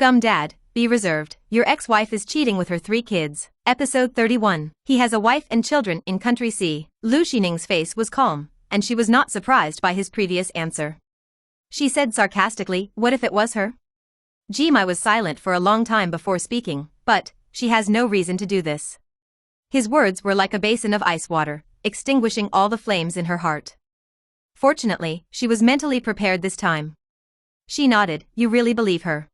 Scum Dad, be reserved, your ex-wife is cheating with her 3 kids. Episode 31. He has a wife and children in country C. Lu Xining's face was calm, and she was not surprised by his previous answer. She said sarcastically, what if it was her? Jimai was silent for a long time before speaking, but she has no reason to do this. His words were like a basin of ice water, extinguishing all the flames in her heart. Fortunately, she was mentally prepared this time. She nodded. You really believe her?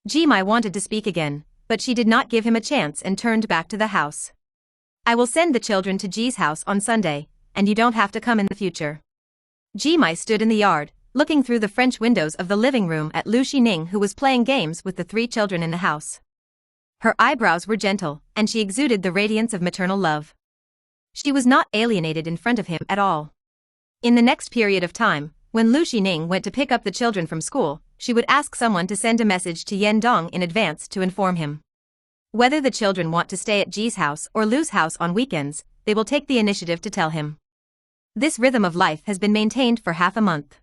Jimai wanted to speak again, but she did not give him a chance and turned back to the house. I will send the children to Ji's house on Sunday, and you don't have to come in the future. Jimai stood in the yard, looking through the French windows of the living room at Lu Xining, who was playing games with the 3 children in the house. Her eyebrows were gentle, and she exuded the radiance of maternal love. She was not alienated in front of him at all. In the next period of time, when Lu Xining went to pick up the children from school, she would ask someone to send a message to Yan Dong in advance to inform him. Whether the children want to stay at Ji's house or Lu's house on weekends, they will take the initiative to tell him. This rhythm of life has been maintained for half a month.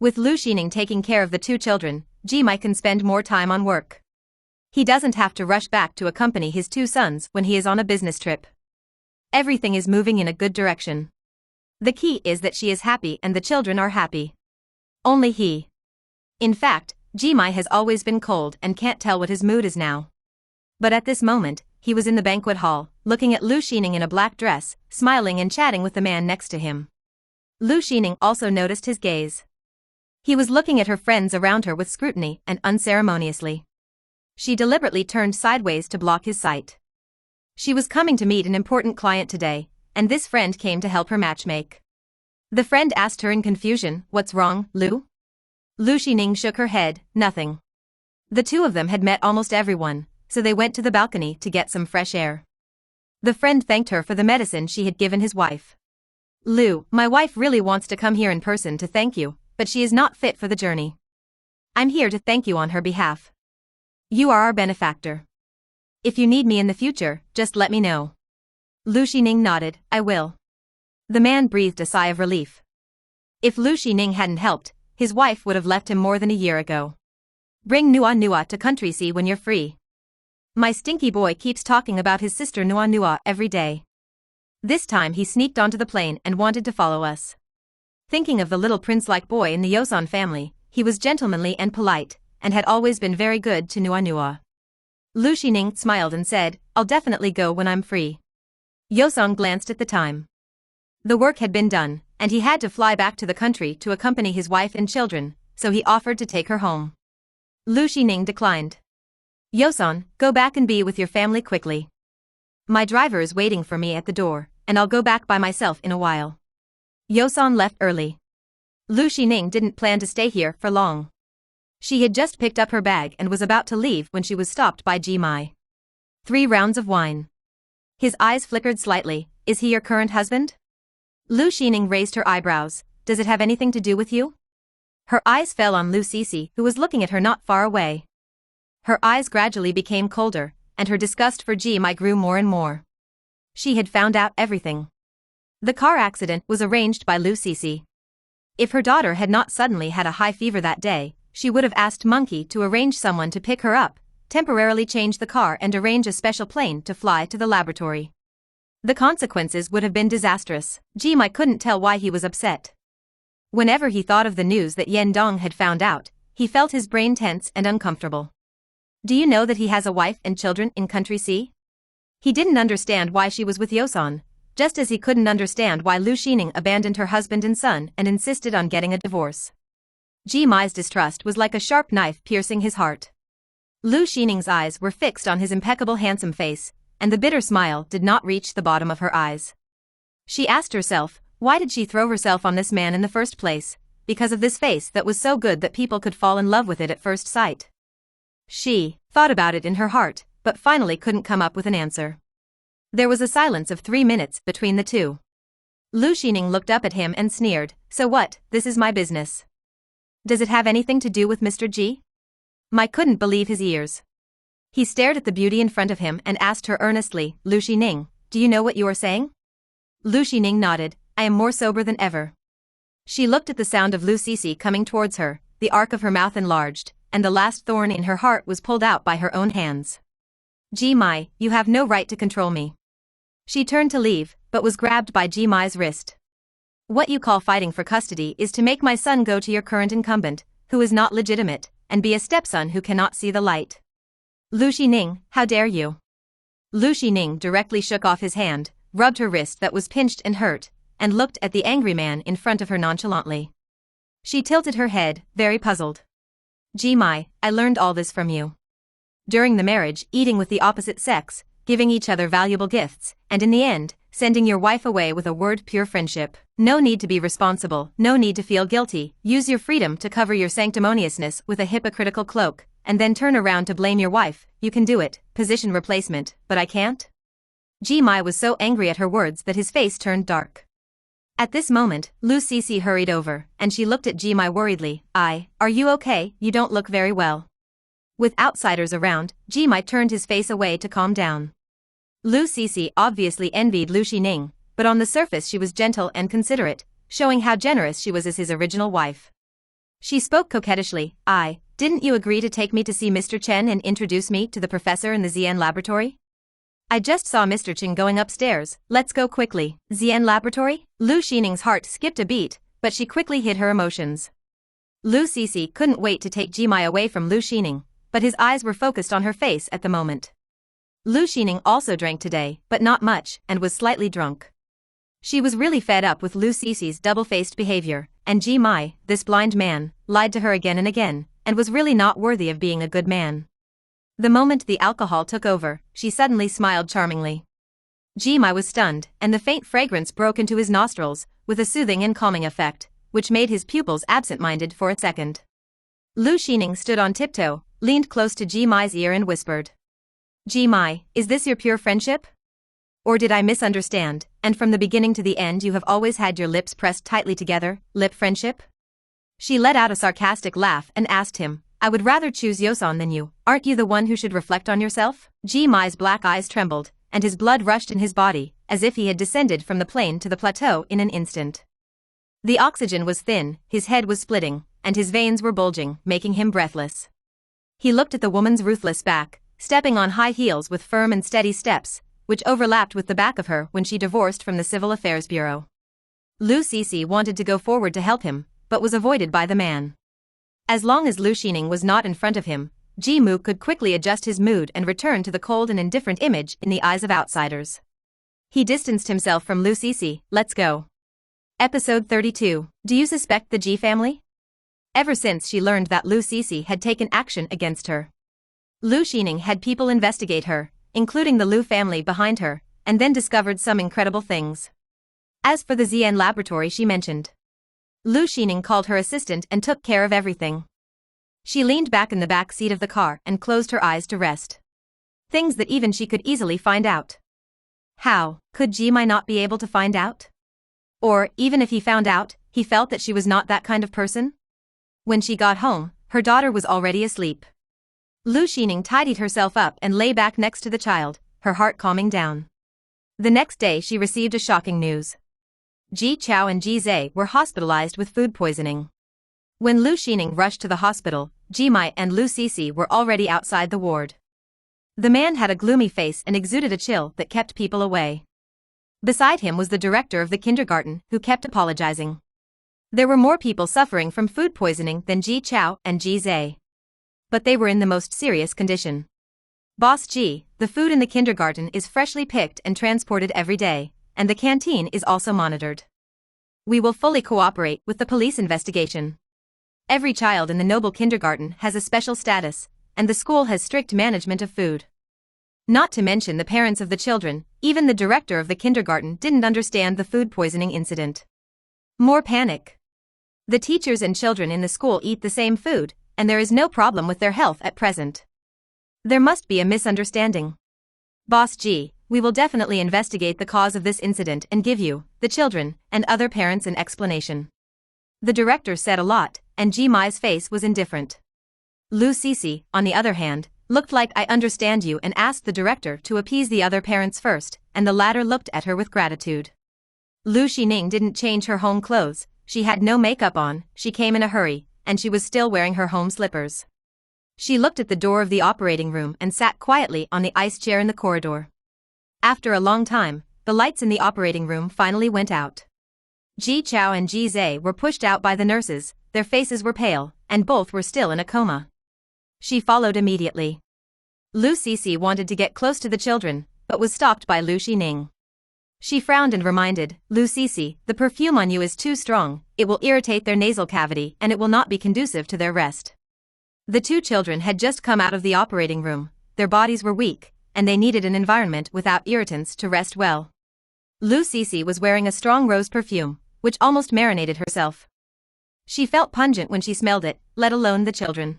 With Lu Xining taking care of the 2 children, Jimai can spend more time on work. He doesn't have to rush back to accompany his 2 sons when he is on a business trip. Everything is moving in a good direction. The key is that she is happy and the children are happy. Only he. In fact, Jimai has always been cold and can't tell what his mood is now. But at this moment, he was in the banquet hall, looking at Lu Xining in a black dress, smiling and chatting with the man next to him. Lu Xining also noticed his gaze. He was looking at her friends around her with scrutiny and unceremoniously. She deliberately turned sideways to block his sight. She was coming to meet an important client today, and this friend came to help her matchmake. The friend asked her in confusion, what's wrong, Lu? Lu Xining shook her head, nothing. The 2 of them had met almost everyone, so they went to the balcony to get some fresh air. The friend thanked her for the medicine she had given his wife. Lu, my wife really wants to come here in person to thank you, but she is not fit for the journey. I'm here to thank you on her behalf. You are our benefactor. If you need me in the future, just let me know. Lu Xining nodded, I will. The man breathed a sigh of relief. If Lu Xining hadn't helped, his wife would have left him more than a year ago. Bring Nua Nua to Country C when you're free. My stinky boy keeps talking about his sister Nua Nua every day. This time he sneaked onto the plane and wanted to follow us. Thinking of the little prince-like boy in the Yosan family, he was gentlemanly and polite, and had always been very good to Nua Nua. Lu Xining smiled and said, I'll definitely go when I'm free. Yosong glanced at the time. The work had been done, and he had to fly back to the country to accompany his wife and children, so he offered to take her home. Lu Xining declined. Yoson, go back and be with your family quickly. My driver is waiting for me at the door, and I'll go back by myself in a while. Yoson left early. Lu Xining didn't plan to stay here for long. She had just picked up her bag and was about to leave when she was stopped by Jimai. 3 rounds of wine. His eyes flickered slightly. Is he your current husband? Lu Xining raised her eyebrows. Does it have anything to do with you? Her eyes fell on Lu Sisi, who was looking at her not far away. Her eyes gradually became colder, and her disgust for Jimai grew more and more. She had found out everything. The car accident was arranged by Lu Sisi. If her daughter had not suddenly had a high fever that day, she would have asked Monkey to arrange someone to pick her up, temporarily change the car and arrange a special plane to fly to the laboratory. The consequences would have been disastrous. Jimai couldn't tell why he was upset. Whenever he thought of the news that Yan Dong had found out, he felt his brain tense and uncomfortable. Do you know that he has a wife and children in Country C? He didn't understand why she was with Yosan, just as he couldn't understand why Lu Xining abandoned her husband and son and insisted on getting a divorce. Jimai's distrust was like a sharp knife piercing his heart. Lu Xining's eyes were fixed on his impeccable handsome face, and the bitter smile did not reach the bottom of her eyes. She asked herself, why did she throw herself on this man in the first place? Because of this face that was so good that people could fall in love with it at first sight. She thought about it in her heart, but finally couldn't come up with an answer. There was a silence of 3 minutes between the 2. Lu Xining looked up at him and sneered, so what, this is my business. Does it have anything to do with Mr. G? Mai couldn't believe his ears. He stared at the beauty in front of him and asked her earnestly, Lu Xining, do you know what you are saying? Lu Xining nodded, I am more sober than ever. She looked at the sound of Lu Sisi coming towards her, the arc of her mouth enlarged, and the last thorn in her heart was pulled out by her own hands. Ji Mai, you have no right to control me. She turned to leave, but was grabbed by Ji Mai's wrist. What you call fighting for custody is to make my son go to your current incumbent, who is not legitimate, and be a stepson who cannot see the light. Lu Xining, how dare you? Lu Xining directly shook off his hand, rubbed her wrist that was pinched and hurt, and looked at the angry man in front of her nonchalantly. She tilted her head, very puzzled. Ji Mai, I learned all this from you. During the marriage, eating with the opposite sex, giving each other valuable gifts, and in the end, sending your wife away with a word pure friendship. No need to be responsible, no need to feel guilty, use your freedom to cover your sanctimoniousness with a hypocritical cloak, and then turn around to blame your wife. You can do it, position replacement, but I can't? Ji Mai was so angry at her words that his face turned dark. At this moment, Lu Sisi hurried over, and she looked at Ji Mai worriedly. Are you okay? You don't look very well. With outsiders around, Ji Mai turned his face away to calm down. Lu Sisi obviously envied Lu Xining, but on the surface she was gentle and considerate, showing how generous she was as his original wife. She spoke coquettishly. Didn't you agree to take me to see Mr. Chen and introduce me to the professor in the Xian laboratory? I just saw Mr. Chen going upstairs, let's go quickly. Xian laboratory? Lu Xining's heart skipped a beat, but she quickly hid her emotions. Lu Sisi couldn't wait to take Ji Mai away from Lu Xining, but his eyes were focused on her face at the moment. Lu Xining also drank today, but not much, and was slightly drunk. She was really fed up with Lu Sisi's double-faced behavior, and Ji Mai, this blind man, lied to her again and again, and was really not worthy of being a good man. The moment the alcohol took over, she suddenly smiled charmingly. Ji Mai was stunned, and the faint fragrance broke into his nostrils, with a soothing and calming effect, which made his pupils absent-minded for a second. Lu Xining stood on tiptoe, leaned close to Ji Mai's ear and whispered. Ji Mai, is this your pure friendship? Or did I misunderstand, and from the beginning to the end you have always had your lips pressed tightly together, lip friendship? She let out a sarcastic laugh and asked him, I would rather choose Yosan than you, aren't you the one who should reflect on yourself? Ji Mai's black eyes trembled, and his blood rushed in his body, as if he had descended from the plain to the plateau in an instant. The oxygen was thin, his head was splitting, and his veins were bulging, making him breathless. He looked at the woman's ruthless back, stepping on high heels with firm and steady steps, which overlapped with the back of her when she divorced from the Civil Affairs Bureau. Lu Sisi wanted to go forward to help him, but was avoided by the man. As long as Lu Xining was not in front of him, Ji Mu could quickly adjust his mood and return to the cold and indifferent image in the eyes of outsiders. He distanced himself from Lu Sisi. Let's go. Episode 32. Do you suspect the Ji family? Ever since she learned that Lu Sisi had taken action against her, Lu Xining had people investigate her, including the Lu family behind her, and then discovered some incredible things. As for the Xian laboratory she mentioned, Lu Xining called her assistant and took care of everything. She leaned back in the back seat of the car and closed her eyes to rest. Things that even she could easily find out. How could Ji Mai not be able to find out? Or, even if he found out, he felt that she was not that kind of person? When she got home, her daughter was already asleep. Lu Xining tidied herself up and lay back next to the child, her heart calming down. The next day she received a shocking news. Ji Chao and Ji Zhe were hospitalized with food poisoning. When Lu Xining rushed to the hospital, Ji Mai and Lu Sisi were already outside the ward. The man had a gloomy face and exuded a chill that kept people away. Beside him was the director of the kindergarten, who kept apologizing. There were more people suffering from food poisoning than Ji Chao and Ji Zhe. But they were in the most serious condition. Boss Ji, the food in the kindergarten is freshly picked and transported every day, and the canteen is also monitored. We will fully cooperate with the police investigation. Every child in the noble kindergarten has a special status, and the school has strict management of food. Not to mention the parents of the children, even the director of the kindergarten didn't understand the food poisoning incident. More panic. The teachers and children in the school eat the same food, and there is no problem with their health at present. There must be a misunderstanding. Boss G, we will definitely investigate the cause of this incident and give you, the children, and other parents an explanation. The director said a lot, and Ji Mai's face was indifferent. Lu Sisi, on the other hand, looked like I understand you and asked the director to appease the other parents first, and the latter looked at her with gratitude. Lu Xining didn't change her home clothes, she had no makeup on, she came in a hurry, and she was still wearing her home slippers. She looked at the door of the operating room and sat quietly on the ice chair in the corridor. After a long time, the lights in the operating room finally went out. Ji Chao and Ji Zhe were pushed out by the nurses, their faces were pale, and both were still in a coma. She followed immediately. Lu Sisi wanted to get close to the children, but was stopped by Lu Xining. She frowned and reminded, Lu Sisi, the perfume on you is too strong, it will irritate their nasal cavity and it will not be conducive to their rest. The two children had just come out of the operating room, their bodies were weak, and they needed an environment without irritants to rest well. Lu Sisi was wearing a strong rose perfume, which almost marinated herself. She felt pungent when she smelled it, let alone the children.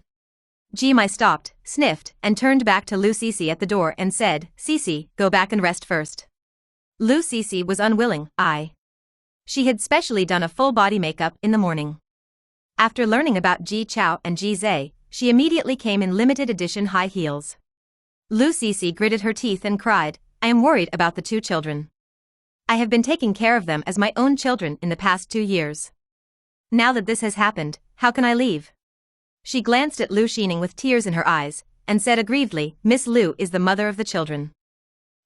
Ji Mai stopped, sniffed, and turned back to Lu Sisi at the door and said, Sisi, go back and rest first. Lu Sisi was unwilling. She had specially done a full body makeup in the morning. After learning about Ji Chao and Ji Zhe, she immediately came in limited edition high heels. Lu Sisi gritted her teeth and cried, I am worried about the two children. I have been taking care of them as my own children in the past 2 years. Now that this has happened, how can I leave? She glanced at Lu Xining with tears in her eyes, and said aggrievedly, Miss Lu is the mother of the children.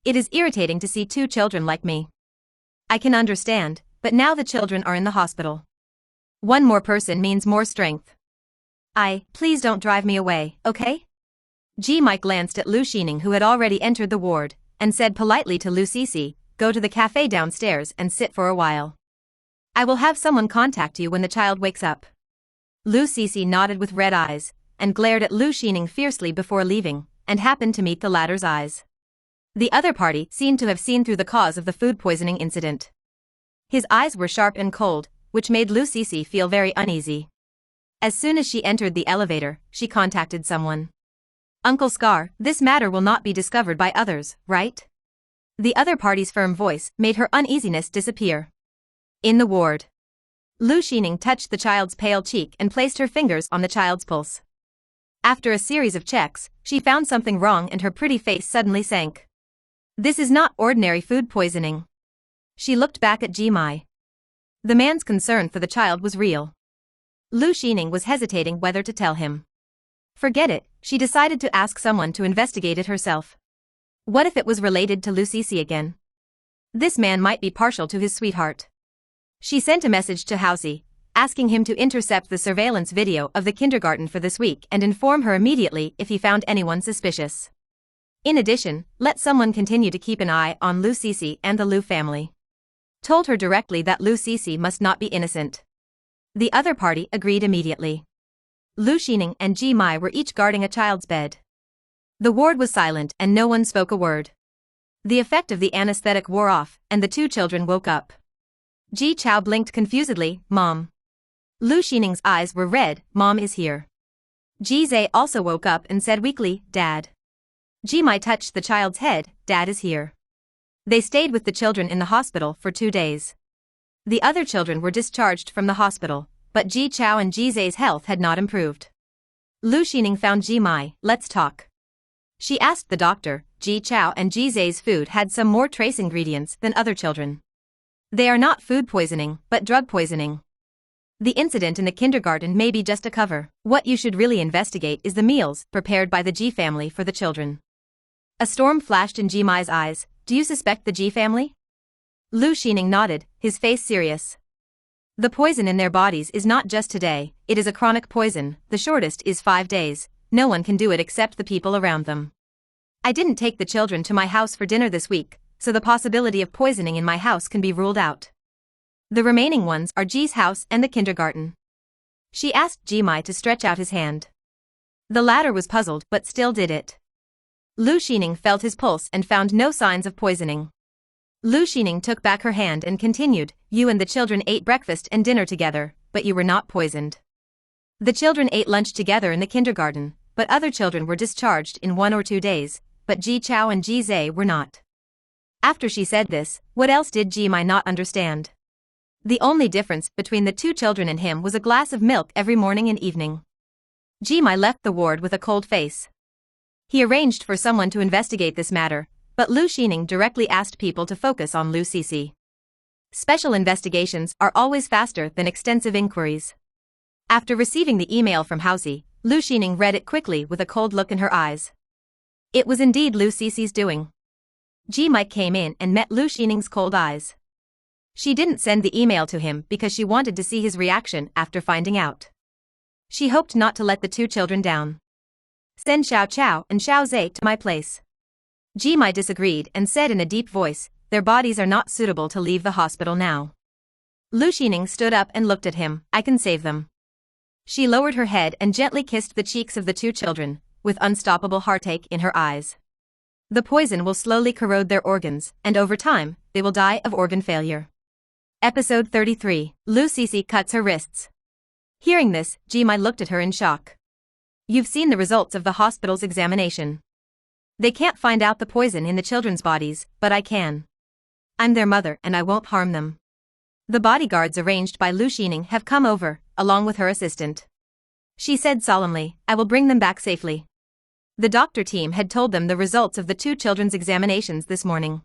It is irritating to see two children like me. I can understand, but now the children are in the hospital. One more person means more strength. Please don't drive me away, okay? Ji Mai glanced at Lu Xining who had already entered the ward, and said politely to Lu Sisi, go to the cafe downstairs and sit for a while. I will have someone contact you when the child wakes up. Lu Sisi nodded with red eyes, and glared at Lu Xining fiercely before leaving, and happened to meet the latter's eyes. The other party seemed to have seen through the cause of the food poisoning incident. His eyes were sharp and cold, which made Lu Sisi feel very uneasy. As soon as she entered the elevator, she contacted someone. Uncle Scar, this matter will not be discovered by others, right? The other party's firm voice made her uneasiness disappear. In the ward, Lu Xining touched the child's pale cheek and placed her fingers on the child's pulse. After a series of checks, she found something wrong and her pretty face suddenly sank. This is not ordinary food poisoning. She looked back at Ji Mai. The man's concern for the child was real. Lu Xining was hesitating whether to tell him. Forget it, she decided to ask someone to investigate it herself. What if it was related to Lu Sisi again? This man might be partial to his sweetheart. She sent a message to Housey, asking him to intercept the surveillance video of the kindergarten for this week and inform her immediately if he found anyone suspicious. In addition, let someone continue to keep an eye on Lu Sisi and the Lu family. Told her directly that Lu Sisi must not be innocent. The other party agreed immediately. Lu Xining and Ji Mai were each guarding a child's bed. The ward was silent and no one spoke a word. The effect of the anesthetic wore off and the two children woke up. Ji Chao blinked confusedly, Mom. Lu Xining's eyes were red, Mom is here. Ji Zhe also woke up and said weakly, Dad. Ji Mai touched the child's head, Dad is here. They stayed with the children in the hospital for 2 days. The other children were discharged from the hospital, but Ji Chao and Ji Zhe's health had not improved. Lu Xining found Ji Mai, let's talk. She asked the doctor, Ji Chao and Ji Zhe's food had some more trace ingredients than other children. They are not food poisoning, but drug poisoning. The incident in the kindergarten may be just a cover. What you should really investigate is the meals prepared by the Ji family for the children. A storm flashed in Ji Mai's eyes. Do you suspect the Ji family? Lu Xining nodded, his face serious. The poison in their bodies is not just today, it is a chronic poison, the shortest is 5 days, no one can do it except the people around them. I didn't take the children to my house for dinner this week, so the possibility of poisoning in my house can be ruled out. The remaining ones are Ji's house and the kindergarten. She asked Ji Mai to stretch out his hand. The latter was puzzled but still did it. Lu Xining felt his pulse and found no signs of poisoning. Lu Xining took back her hand and continued, you and the children ate breakfast and dinner together, but you were not poisoned. The children ate lunch together in the kindergarten, but other children were discharged in 1 or 2 days, but Ji Chao and Ji Zhe were not. After she said this, what else did Ji Mai not understand? The only difference between the two children and him was a glass of milk every morning and evening. Ji Mai left the ward with a cold face. He arranged for someone to investigate this matter, but Lu Xining directly asked people to focus on Lu Sisi. Special investigations are always faster than extensive inquiries. After receiving the email from Housey, Lu Xining read it quickly with a cold look in her eyes. It was indeed Lu Cici's doing. Ji Mike came in and met Lu Xining's cold eyes. She didn't send the email to him because she wanted to see his reaction after finding out. She hoped not to let the two children down. Send Xiao Chao and Xiao Zhe to my place. Ji Mai disagreed and said in a deep voice, their bodies are not suitable to leave the hospital now. Lu Xining stood up and looked at him, I can save them. She lowered her head and gently kissed the cheeks of the two children, with unstoppable heartache in her eyes. The poison will slowly corrode their organs, and over time, they will die of organ failure. Episode 33, Lu Cici cuts her wrists. Hearing this, Ji Mai looked at her in shock. You've seen the results of the hospital's examination. They can't find out the poison in the children's bodies, but I can. I'm their mother and I won't harm them. The bodyguards arranged by Lu Xining have come over, along with her assistant. She said solemnly, I will bring them back safely. The doctor team had told them the results of the two children's examinations this morning.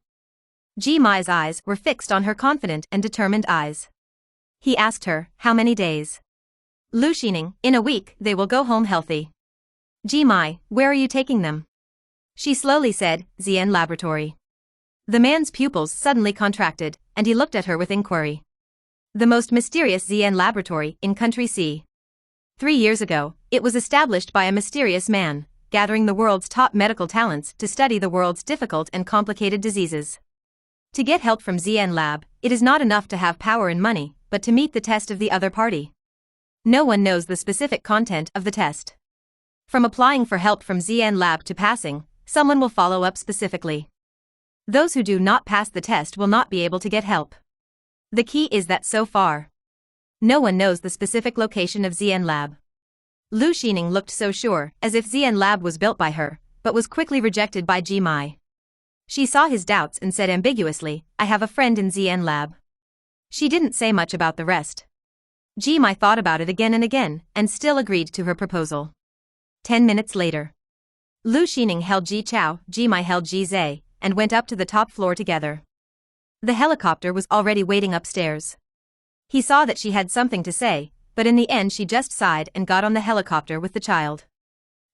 Ji Mai's eyes were fixed on her confident and determined eyes. He asked her, how many days? Lu Xining, in a week, they will go home healthy. Ji Mai, where are you taking them? She slowly said, Xian Laboratory. The man's pupils suddenly contracted, and he looked at her with inquiry. The most mysterious Xian Laboratory in Country C. 3 years ago, it was established by a mysterious man, gathering the world's top medical talents to study the world's difficult and complicated diseases. To get help from Xian Lab, it is not enough to have power and money, but to meet the test of the other party. No one knows the specific content of the test. From applying for help from Xian Lab to passing, someone will follow up specifically. Those who do not pass the test will not be able to get help. The key is that so far, no one knows the specific location of Xian Lab. Lu Xining looked so sure, as if Xian Lab was built by her, but was quickly rejected by Ji Mai. She saw his doubts and said ambiguously, I have a friend in Xian Lab. She didn't say much about the rest. Ji Mai thought about it again and still agreed to her proposal. 10 minutes later, Lu Xining held Ji Chao, Ji Mai held Ji Zhe, and went up to the top floor together. The helicopter was already waiting upstairs. He saw that she had something to say, but in the end she just sighed and got on the helicopter with the child.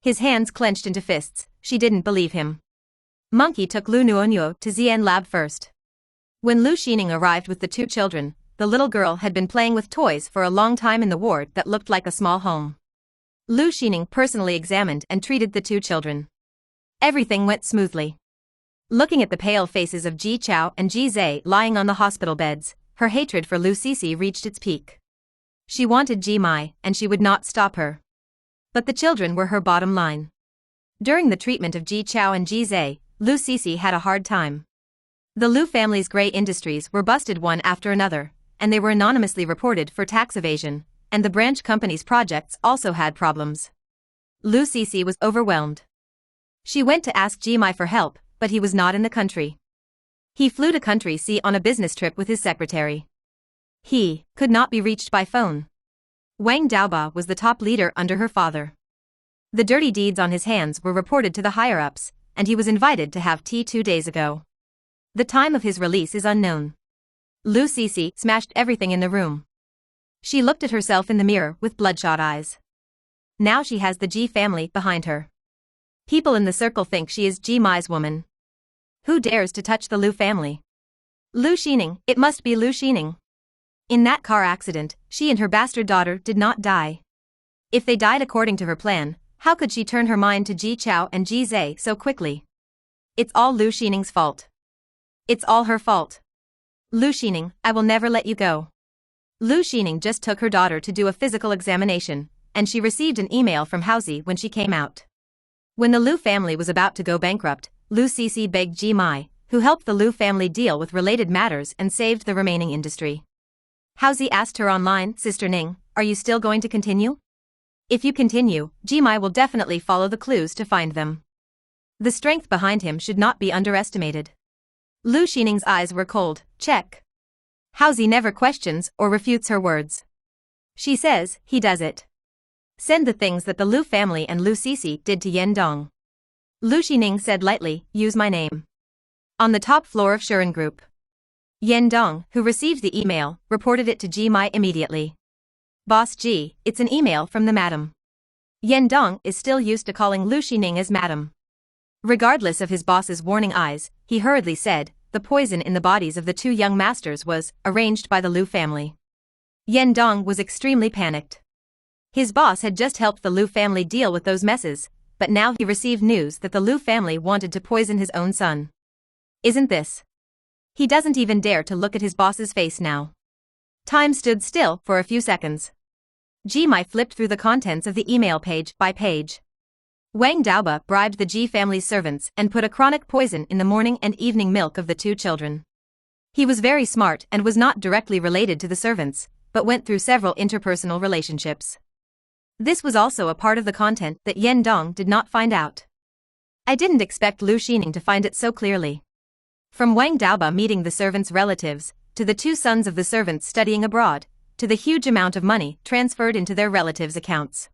His hands clenched into fists, she didn't believe him. Monkey took Lu Nuonyo to Xian Lab first. When Lu Xining arrived with the two children, the little girl had been playing with toys for a long time in the ward that looked like a small home. Lu Xining personally examined and treated the two children. Everything went smoothly. Looking at the pale faces of Ji Chao and Ji Zhe lying on the hospital beds, her hatred for Lu Cici reached its peak. She wanted Ji Mai, and she would not stop her. But the children were her bottom line. During the treatment of Ji Chao and Ji Zhe, Lu Cici had a hard time. The Lu family's grey industries were busted one after another, and they were anonymously reported for tax evasion, and the branch company's projects also had problems. Lu Cici was overwhelmed. She went to ask Ji Mai for help, but he was not in the country. He flew to Country C on a business trip with his secretary. He could not be reached by phone. Wang Daoba was the top leader under her father. The dirty deeds on his hands were reported to the higher-ups, and he was invited to have tea 2 days ago. The time of his release is unknown. Lu Cici smashed everything in the room. She looked at herself in the mirror with bloodshot eyes. Now she has the Ji family behind her. People in the circle think she is Ji Mai's woman. Who dares to touch the Lu family? Lu Xining, it must be Lu Xining. In that car accident, she and her bastard daughter did not die. If they died according to her plan, how could she turn her mind to Ji Chao and Ji Zhe so quickly? It's all Lu Xining's fault. It's all her fault. Lu Xining, I will never let you go. Lu Xining just took her daughter to do a physical examination, and she received an email from Housie when she came out. When the Lu family was about to go bankrupt, Lu Cici begged Ji Mai, who helped the Lu family deal with related matters and saved the remaining industry. Housie asked her online, Sister Ning, are you still going to continue? If you continue, Ji Mai will definitely follow the clues to find them. The strength behind him should not be underestimated. Lu Xining's eyes were cold, check. Housie never questions or refutes her words. She says, he does it. Send the things that the Lu family and Lu Cici did to Yen Dong. Lu Xining said lightly, use my name. On the top floor of Shuren Group. Yen Dong, who received the email, reported it to Ji Mai immediately. Boss Ji, it's an email from the madam. Yen Dong is still used to calling Lu Xining as madam. Regardless of his boss's warning eyes, he hurriedly said, the poison in the bodies of the two young masters was arranged by the Lu family. Yen Dong was extremely panicked. His boss had just helped the Lu family deal with those messes, but now he received news that the Lu family wanted to poison his own son. Isn't this? He doesn't even dare to look at his boss's face now. Time stood still for a few seconds. Ji Mai flipped through the contents of the email page by page. Wang Daoba bribed the Ji family's servants and put a chronic poison in the morning and evening milk of the two children. He was very smart and was not directly related to the servants, but went through several interpersonal relationships. This was also a part of the content that Yen Dong did not find out. I didn't expect Lu Xining to find it so clearly. From Wang Daoba meeting the servants' relatives, to the two sons of the servants studying abroad, to the huge amount of money transferred into their relatives' accounts.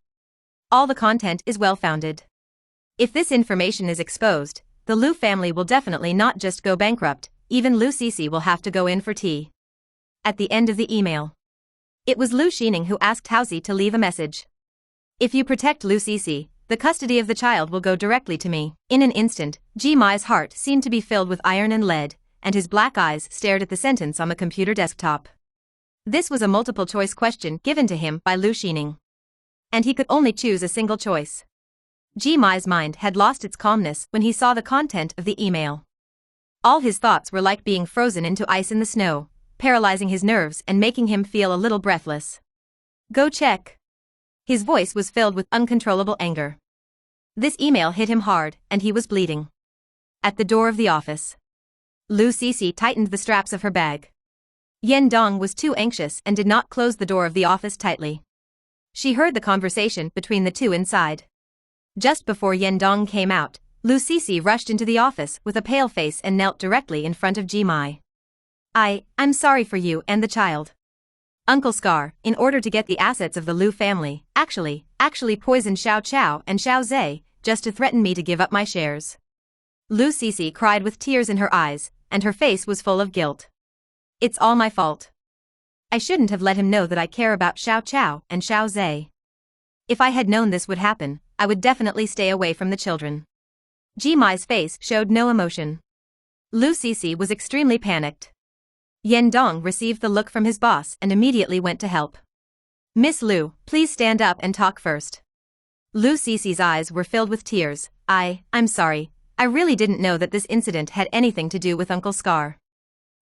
All the content is well-founded. If this information is exposed, the Lu family will definitely not just go bankrupt, even Lu Sisi will have to go in for tea. At the end of the email, it was Lu Xining who asked Haozi to leave a message. If you protect Lu Sisi, the custody of the child will go directly to me. In an instant, Ji Mai's heart seemed to be filled with iron and lead, and his black eyes stared at the sentence on the computer desktop. This was a multiple-choice question given to him by Lu Xining. And he could only choose a single choice. Ji Mai's mind had lost its calmness when he saw the content of the email. All his thoughts were like being frozen into ice in the snow, paralyzing his nerves and making him feel a little breathless. Go check. His voice was filled with uncontrollable anger. This email hit him hard, and he was bleeding. At the door of the office, Lu Sisi tightened the straps of her bag. Yen Dong was too anxious and did not close the door of the office tightly. She heard the conversation between the two inside. Just before Yen Dong came out, Lu Sisi rushed into the office with a pale face and knelt directly in front of Ji Mai. I'm sorry for you and the child. Uncle Scar, in order to get the assets of the Lu family, actually poisoned Xiao Chao and Xiao Zhe, just to threaten me to give up my shares. Lu Sisi cried with tears in her eyes, and her face was full of guilt. It's all my fault. I shouldn't have let him know that I care about Xiao Chao and Xiao Zhe. If I had known this would happen, I would definitely stay away from the children. Ji Mai's face showed no emotion. Lu Sisi was extremely panicked. Yen Dong received the look from his boss and immediately went to help. Miss Lu, please stand up and talk first. Lu Sisi's eyes were filled with tears. I'm sorry. I really didn't know that this incident had anything to do with Uncle Scar.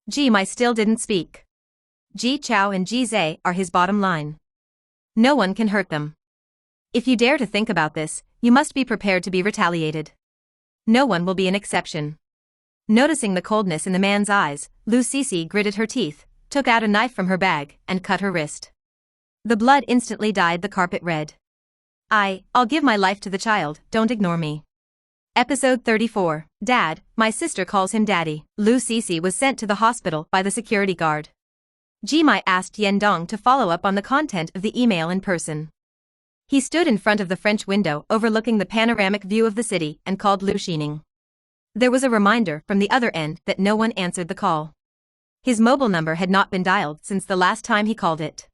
Ji Mai still didn't speak. Ji Chao and Ji Zhe are his bottom line. No one can hurt them. If you dare to think about this, you must be prepared to be retaliated. No one will be an exception. Noticing the coldness in the man's eyes, Lu Sisi gritted her teeth, took out a knife from her bag, and cut her wrist. The blood instantly dyed the carpet red. I'll give my life to the child, don't ignore me. Episode 34. Dad, my sister calls him Daddy. Lu Sisi was sent to the hospital by the security guard. Ji Mai asked Yen Dong to follow up on the content of the email in person. He stood in front of the French window overlooking the panoramic view of the city and called Lu Xining. There was a reminder from the other end that no one answered the call. His mobile number had not been dialed since the last time he called it.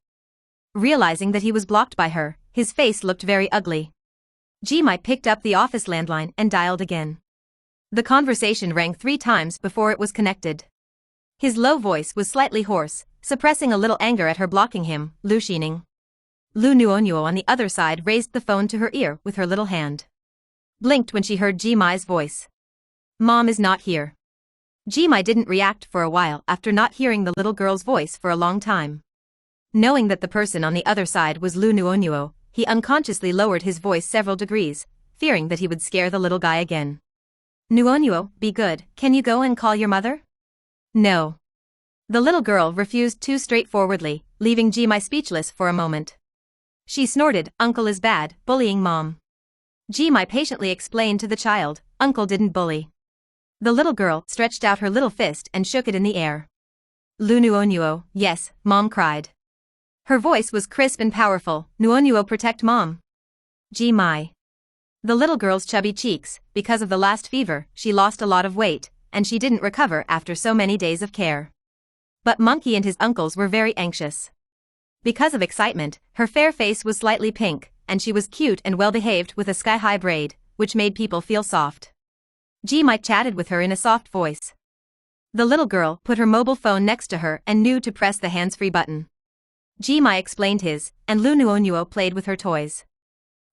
Realizing that he was blocked by her, his face looked very ugly. Ji Mai picked up the office landline and dialed again. The conversation rang 3 times before it was connected. His low voice was slightly hoarse, suppressing a little anger at her blocking him. Lu Xining. Lu Nuonuo on the other side raised the phone to her ear with her little hand. Blinked when she heard Ji Mai's voice. Mom is not here. Ji Mai didn't react for a while after not hearing the little girl's voice for a long time. Knowing that the person on the other side was Lu Nuonuo, he unconsciously lowered his voice several degrees, fearing that he would scare the little guy again. Nuonuo, be good, can you go and call your mother? No. The little girl refused too straightforwardly, leaving Ji Mai speechless for a moment. She snorted, Uncle is bad, bullying Mom. Ji Mai patiently explained to the child, Uncle didn't bully. The little girl stretched out her little fist and shook it in the air. Lu Nuonuo, yes, Mom cried. Her voice was crisp and powerful, Nuonuo protect Mom. Ji Mai. The little girl's chubby cheeks, because of the last fever, she lost a lot of weight, and she didn't recover after so many days of care. But Monkey and his uncles were very anxious. Because of excitement, her fair face was slightly pink, and she was cute and well-behaved with a sky-high braid, which made people feel soft. Ji-mai chatted with her in a soft voice. The little girl put her mobile phone next to her and knew to press the hands-free button. Ji-mai explained his, and Lu Nuonuo played with her toys.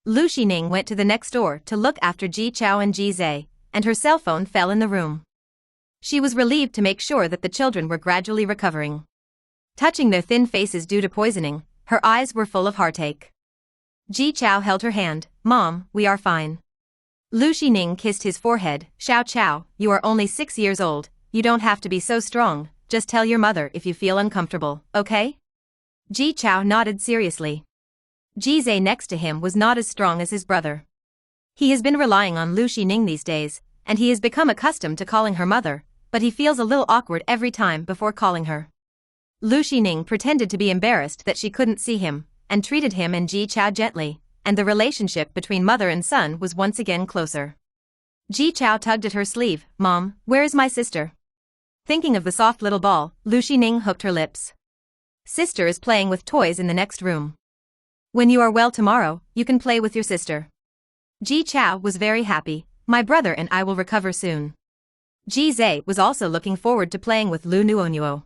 Lu Xining went to the next door to look after Ji Chao and Ji Zhe, and her cell phone fell in the room. She was relieved to make sure that the children were gradually recovering. Touching their thin faces due to poisoning, her eyes were full of heartache. Ji Chao held her hand. "Mom, we are fine." Lu Xining kissed his forehead. "Xiao Chao, you are only 6 years old, you don't have to be so strong, just tell your mother if you feel uncomfortable, okay?" Ji Chao nodded seriously. Ji Zhe next to him was not as strong as his brother. He has been relying on Lu Xining these days, and he has become accustomed to calling her mother, but he feels a little awkward every time before calling her. Lu Xining pretended to be embarrassed that she couldn't see him, and treated him and Ji Chao gently, and the relationship between mother and son was once again closer. Ji Chao tugged at her sleeve. "Mom, where is my sister?" Thinking of the soft little ball, Lu Xining hooked her lips. "Sister is playing with toys in the next room. When you are well tomorrow, you can play with your sister." Ji Chao was very happy. "My brother and I will recover soon." Ji Zhe was also looking forward to playing with Lu Nuonuo.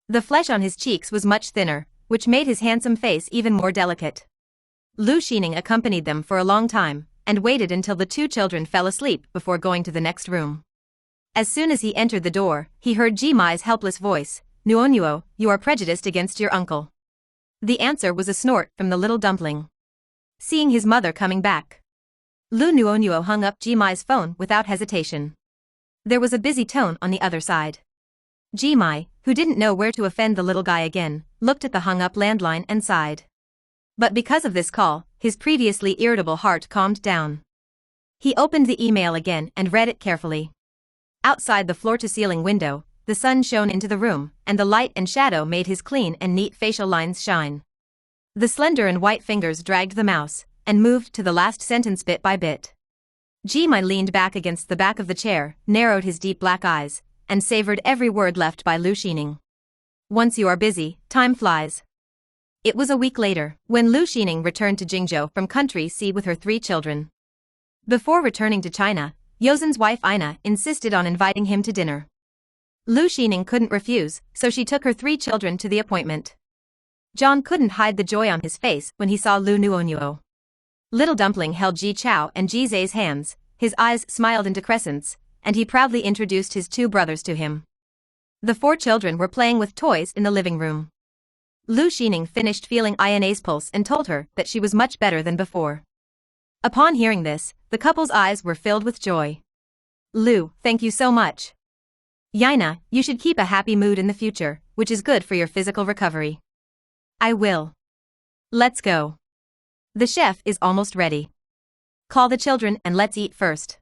The flesh on his cheeks was much thinner, which made his handsome face even more delicate. Lu Xining accompanied them for a long time, and waited until the two children fell asleep before going to the next room. As soon as he entered the door, he heard Ji Mai's helpless voice. "Nuonuo, you are prejudiced against your uncle." The answer was a snort from the little dumpling. Seeing his mother coming back, Lu Nuonuo hung up Ji Mai's phone without hesitation. There was a busy tone on the other side. Ji Mai, who didn't know where to offend the little guy again, looked at the hung-up landline and sighed. But because of this call, his previously irritable heart calmed down. He opened the email again and read it carefully. Outside the floor-to-ceiling window, the sun shone into the room, and the light and shadow made his clean and neat facial lines shine. The slender and white fingers dragged the mouse, and moved to the last sentence bit by bit. Ji Mai leaned back against the back of the chair, narrowed his deep black eyes, and savored every word left by Lu Xining. "Once you are busy, time flies." It was a week later, when Lu Xining returned to Jingzhou from country C with her 3 children. Before returning to China, Yozen's wife Ina insisted on inviting him to dinner. Lu Xining couldn't refuse, so she took her 3 children to the appointment. John couldn't hide the joy on his face when he saw Lu Nuonuo. Little Dumpling held Ji Chao and Ji Zhe's hands, his eyes smiled into crescents, and he proudly introduced his 2 brothers to him. The 4 children were playing with toys in the living room. Lu Xining finished feeling Ina's pulse and told her that she was much better than before. Upon hearing this, the couple's eyes were filled with joy. "Lu, thank you so much. Yana, you should keep a happy mood in the future, which is good for your physical recovery." "I will. Let's go. The chef is almost ready. Call the children and let's eat first."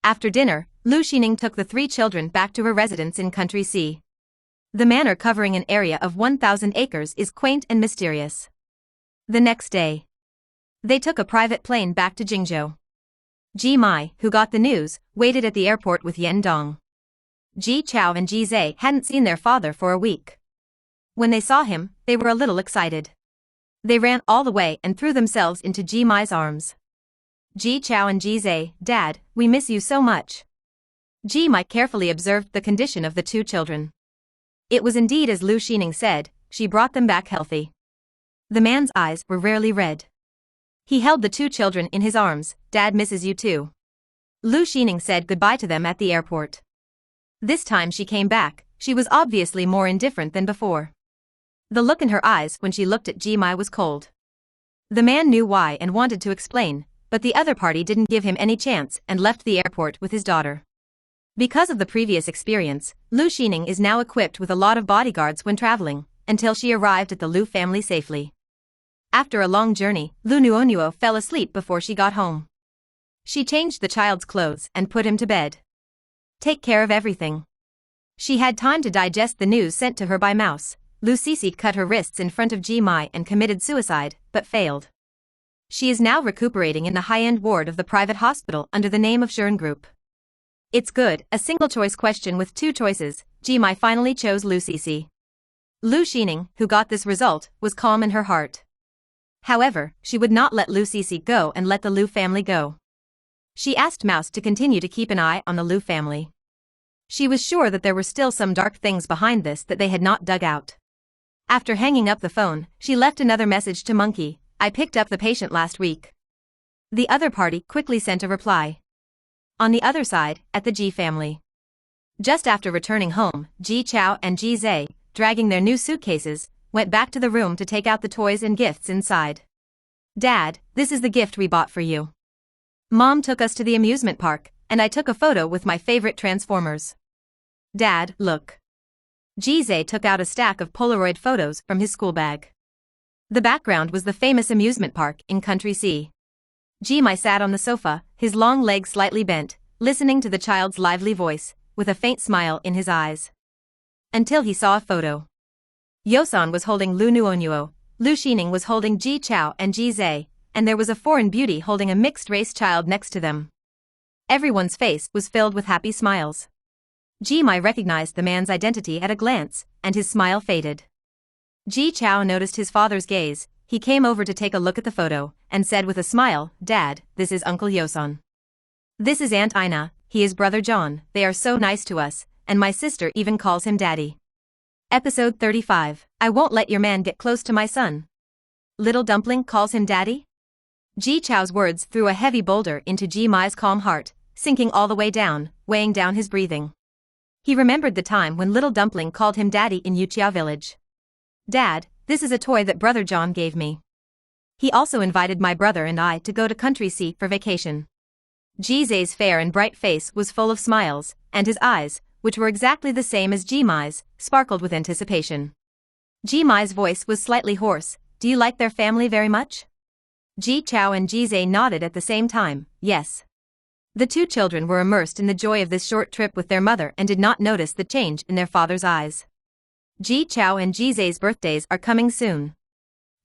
After dinner, Lu Xining took the 3 children back to her residence in Country C. The manor, covering an area of 1,000 acres, is quaint and mysterious. The next day, they took a private plane back to Jingzhou. Ji Mai, who got the news, waited at the airport with Yan Dong. Ji Chao and Ji Zhe hadn't seen their father for a week. When they saw him, they were a little excited. They ran all the way and threw themselves into Ji Mai's arms. Ji Chao and Ji Zhe, "Dad, we miss you so much." Ji Mai carefully observed the condition of the 2 children. It was indeed as Lu Xining said, she brought them back healthy. The man's eyes were rarely red. He held the 2 children in his arms. "Dad misses you too." Lu Xining said goodbye to them at the airport. This time she came back, she was obviously more indifferent than before. The look in her eyes when she looked at Ji Mai was cold. The man knew why and wanted to explain, but the other party didn't give him any chance and left the airport with his daughter. Because of the previous experience, Lu Xining is now equipped with a lot of bodyguards when traveling, until she arrived at the Lu family safely. After a long journey, Lu Nuonuo fell asleep before she got home. She changed the child's clothes and put him to bed. Take care of everything. She had time to digest the news sent to her by Mouse. Lu Sisi cut her wrists in front of Ji Mai and committed suicide, but failed. She is now recuperating in the high-end ward of the private hospital under the name of Shern Group. It's good, a single-choice question with 2 choices. Ji Mai finally chose Lu Sisi. Lu Xining, who got this result, was calm in her heart. However, she would not let Lu Cece go and let the Lu family go. She asked Mouse to continue to keep an eye on the Lu family. She was sure that there were still some dark things behind this that they had not dug out. After hanging up the phone, she left another message to Monkey. I picked up the patient last week. The other party quickly sent a reply. On the other side, at the Ji family. Just after returning home, Ji Chao and Ji Zhe, dragging their new suitcases, went back to the room to take out the toys and gifts inside. Dad, this is the gift we bought for you. Mom took us to the amusement park, and I took a photo with my favorite Transformers. Dad, look. Ji Zhe took out a stack of Polaroid photos from his school bag. The background was the famous amusement park in Country C. Ji Mai sat on the sofa, his long legs slightly bent, listening to the child's lively voice, with a faint smile in his eyes. Until he saw a photo. Yosan was holding Lu Nuonuo, Lu Xining was holding Ji Chao and Ji Zhe, and there was a foreign beauty holding a mixed-race child next to them. Everyone's face was filled with happy smiles. Ji Mai recognized the man's identity at a glance, and his smile faded. Ji Chao noticed his father's gaze. He came over to take a look at the photo, and said with a smile, Dad, this is Uncle Yosan. This is Aunt Ina, he is Brother John, they are so nice to us, and my sister even calls him Daddy. Episode 35, I won't let your man get close to my son. Little Dumpling calls him Daddy? Ji Chao's words threw a heavy boulder into Ji Mai's calm heart, sinking all the way down, weighing down his breathing. He remembered the time when Little Dumpling called him Daddy in Yuqiao village. Dad, this is a toy that Brother John gave me. He also invited my brother and I to go to Country C for vacation. Ji Zhe's fair and bright face was full of smiles, and his eyes, which were exactly the same as Ji Mai's, sparkled with anticipation. Ji Mai's voice was slightly hoarse. Do you like their family very much? Ji Chao and Ji Zhe nodded at the same time, yes. The two children were immersed in the joy of this short trip with their mother and did not notice the change in their father's eyes. Ji Chao and Ji Zhe's birthdays are coming soon.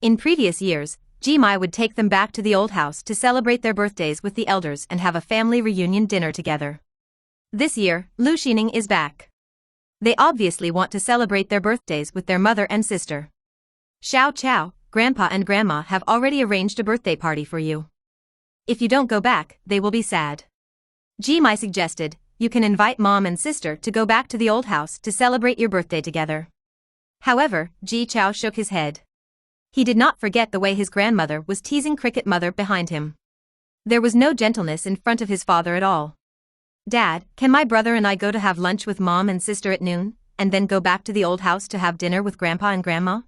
In previous years, Ji Mai would take them back to the old house to celebrate their birthdays with the elders and have a family reunion dinner together. This year, Lu Xining is back. They obviously want to celebrate their birthdays with their mother and sister. Xiao Chao, Grandpa and Grandma have already arranged a birthday party for you. If you don't go back, they will be sad. Ji Mai suggested, you can invite Mom and sister to go back to the old house to celebrate your birthday together. However, Ji Chao shook his head. He did not forget the way his grandmother was teasing Cricket Mother behind him. There was no gentleness in front of his father at all. Dad, can my brother and I go to have lunch with Mom and sister at noon, and then go back to the old house to have dinner with Grandpa and Grandma?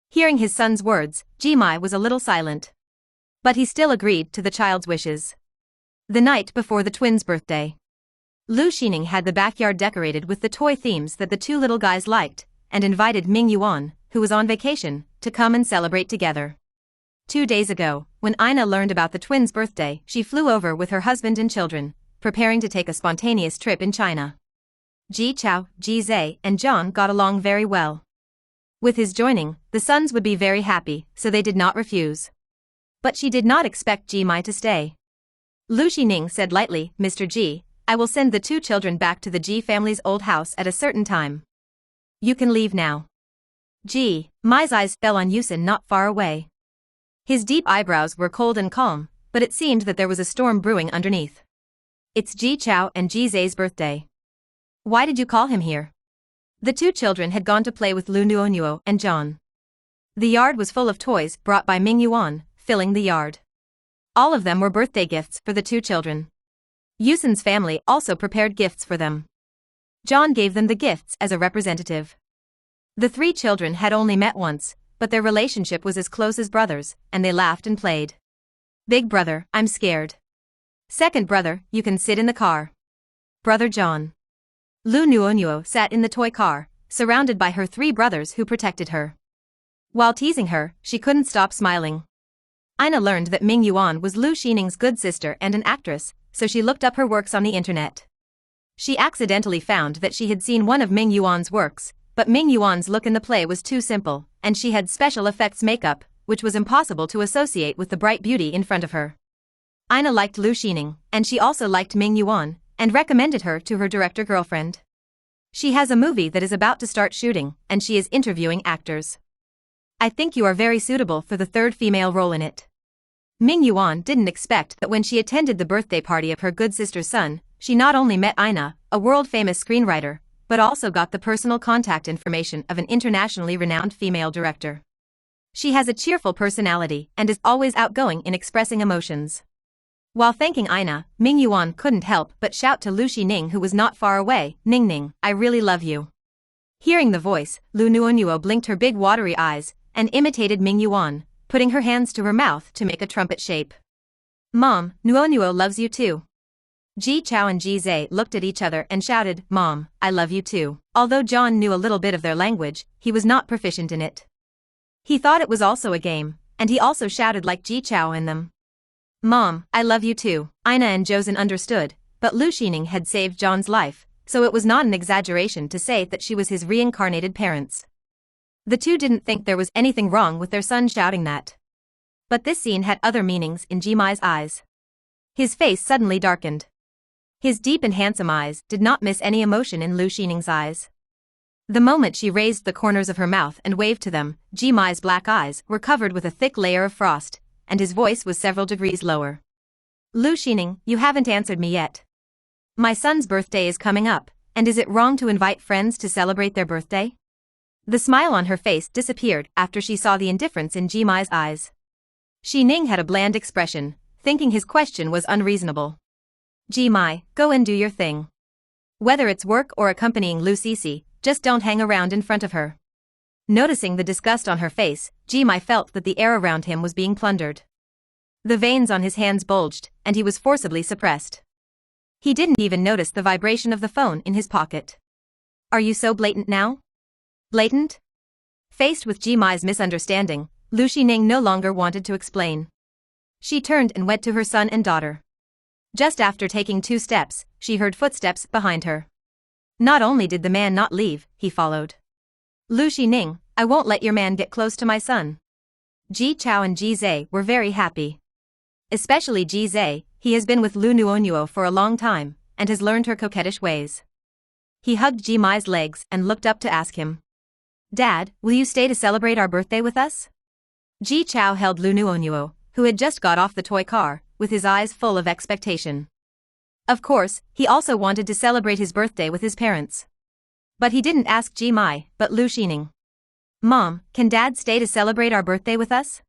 Hearing his son's words, Ji Mai was a little silent. But he still agreed to the child's wishes. The night before the twins' birthday. Lu Xining had the backyard decorated with the toy themes that the two little guys liked, and invited Ming Yuan, who was on vacation, to come and celebrate together. 2 days ago, when Ina learned about the twins' birthday, she flew over with her husband and children, preparing to take a spontaneous trip in China. Ji Chao, Ji Zhe, and John got along very well. With his joining, the sons would be very happy, so they did not refuse. But she did not expect Ji Mai to stay. Lu Xining said lightly, Mr. Ji, I will send the two children back to the Ji family's old house at a certain time. You can leave now. Ji Mai's eyes fell on Yusin not far away. His deep eyebrows were cold and calm, but it seemed that there was a storm brewing underneath. It's Ji Chao and Ji Zhe's birthday. Why did you call him here? The two children had gone to play with Lu Nuonuo and John. The yard was full of toys brought by Ming Yuan, filling the yard. All of them were birthday gifts for the two children. Yusin's family also prepared gifts for them. John gave them the gifts as a representative. The three children had only met once, but their relationship was as close as brothers, and they laughed and played. Big brother, I'm scared. Second brother, you can sit in the car. Brother John. Lu Nuonuo sat in the toy car, surrounded by her three brothers who protected her. While teasing her, she couldn't stop smiling. Ina learned that Ming Yuan was Lu Xining's good sister and an actress, so she looked up her works on the internet. She accidentally found that she had seen one of Ming Yuan's works, but Ming Yuan's look in the play was too simple, and she had special effects makeup, which was impossible to associate with the bright beauty in front of her. Ina liked Lu Xining, and she also liked Ming Yuan, and recommended her to her director girlfriend. She has a movie that is about to start shooting, and she is interviewing actors. I think you are very suitable for the third female role in it. Ming Yuan didn't expect that when she attended the birthday party of her good sister's son, she not only met Ina, a world-famous screenwriter, but also got the personal contact information of an internationally renowned female director. She has a cheerful personality and is always outgoing in expressing emotions. While thanking Ina, Ming Yuan couldn't help but shout to Lu Xining, who was not far away, "Ning Ning, I really love you." Hearing the voice, Lu Nuonuo blinked her big watery eyes and imitated Ming Yuan, putting her hands to her mouth to make a trumpet shape. "Mom, Nuonuo loves you too." Ji Chao and Ji Zhe looked at each other and shouted, "Mom, I love you too." Although John knew a little bit of their language, he was not proficient in it. He thought it was also a game, and he also shouted like Ji Chao in them. "Mom, I love you too." Ina and Josen understood, but Lu Xining had saved John's life, so it was not an exaggeration to say that she was his reincarnated parents. The two didn't think there was anything wrong with their son shouting that. But this scene had other meanings in Jimai's eyes. His face suddenly darkened. His deep and handsome eyes did not miss any emotion in Lu Xining's eyes. The moment she raised the corners of her mouth and waved to them, Jimai's black eyes were covered with a thick layer of frost, and his voice was several degrees lower. "Lu Xining, you haven't answered me yet. My son's birthday is coming up, and is it wrong to invite friends to celebrate their birthday?" The smile on her face disappeared after she saw the indifference in Jimai's eyes. Xining had a bland expression, thinking his question was unreasonable. "Jimai, go and do your thing. Whether it's work or accompanying Lu Sisi, just don't hang around in front of her." Noticing the disgust on her face, Jimai felt that the air around him was being plundered. The veins on his hands bulged, and he was forcibly suppressed. He didn't even notice the vibration of the phone in his pocket. "Are you so blatant now?" "Blatant?" Faced with Jimai's misunderstanding, Lu Xining no longer wanted to explain. She turned and went to her son and daughter. Just after taking 2 steps, she heard footsteps behind her. Not only did the man not leave, he followed. "Lu Xining, I won't let your man get close to my son." Ji Chao and Ji Zhe were very happy. Especially Ji Zhe, he has been with Lu Nuonuo for a long time, and has learned her coquettish ways. He hugged Jimai's legs and looked up to ask him, "Dad, will you stay to celebrate our birthday with us?" Ji Chao held Lu Nuonuo, who had just got off the toy car, with his eyes full of expectation. Of course, he also wanted to celebrate his birthday with his parents. But he didn't ask Jimai, but Lu Xining. "Mom, can Dad stay to celebrate our birthday with us?"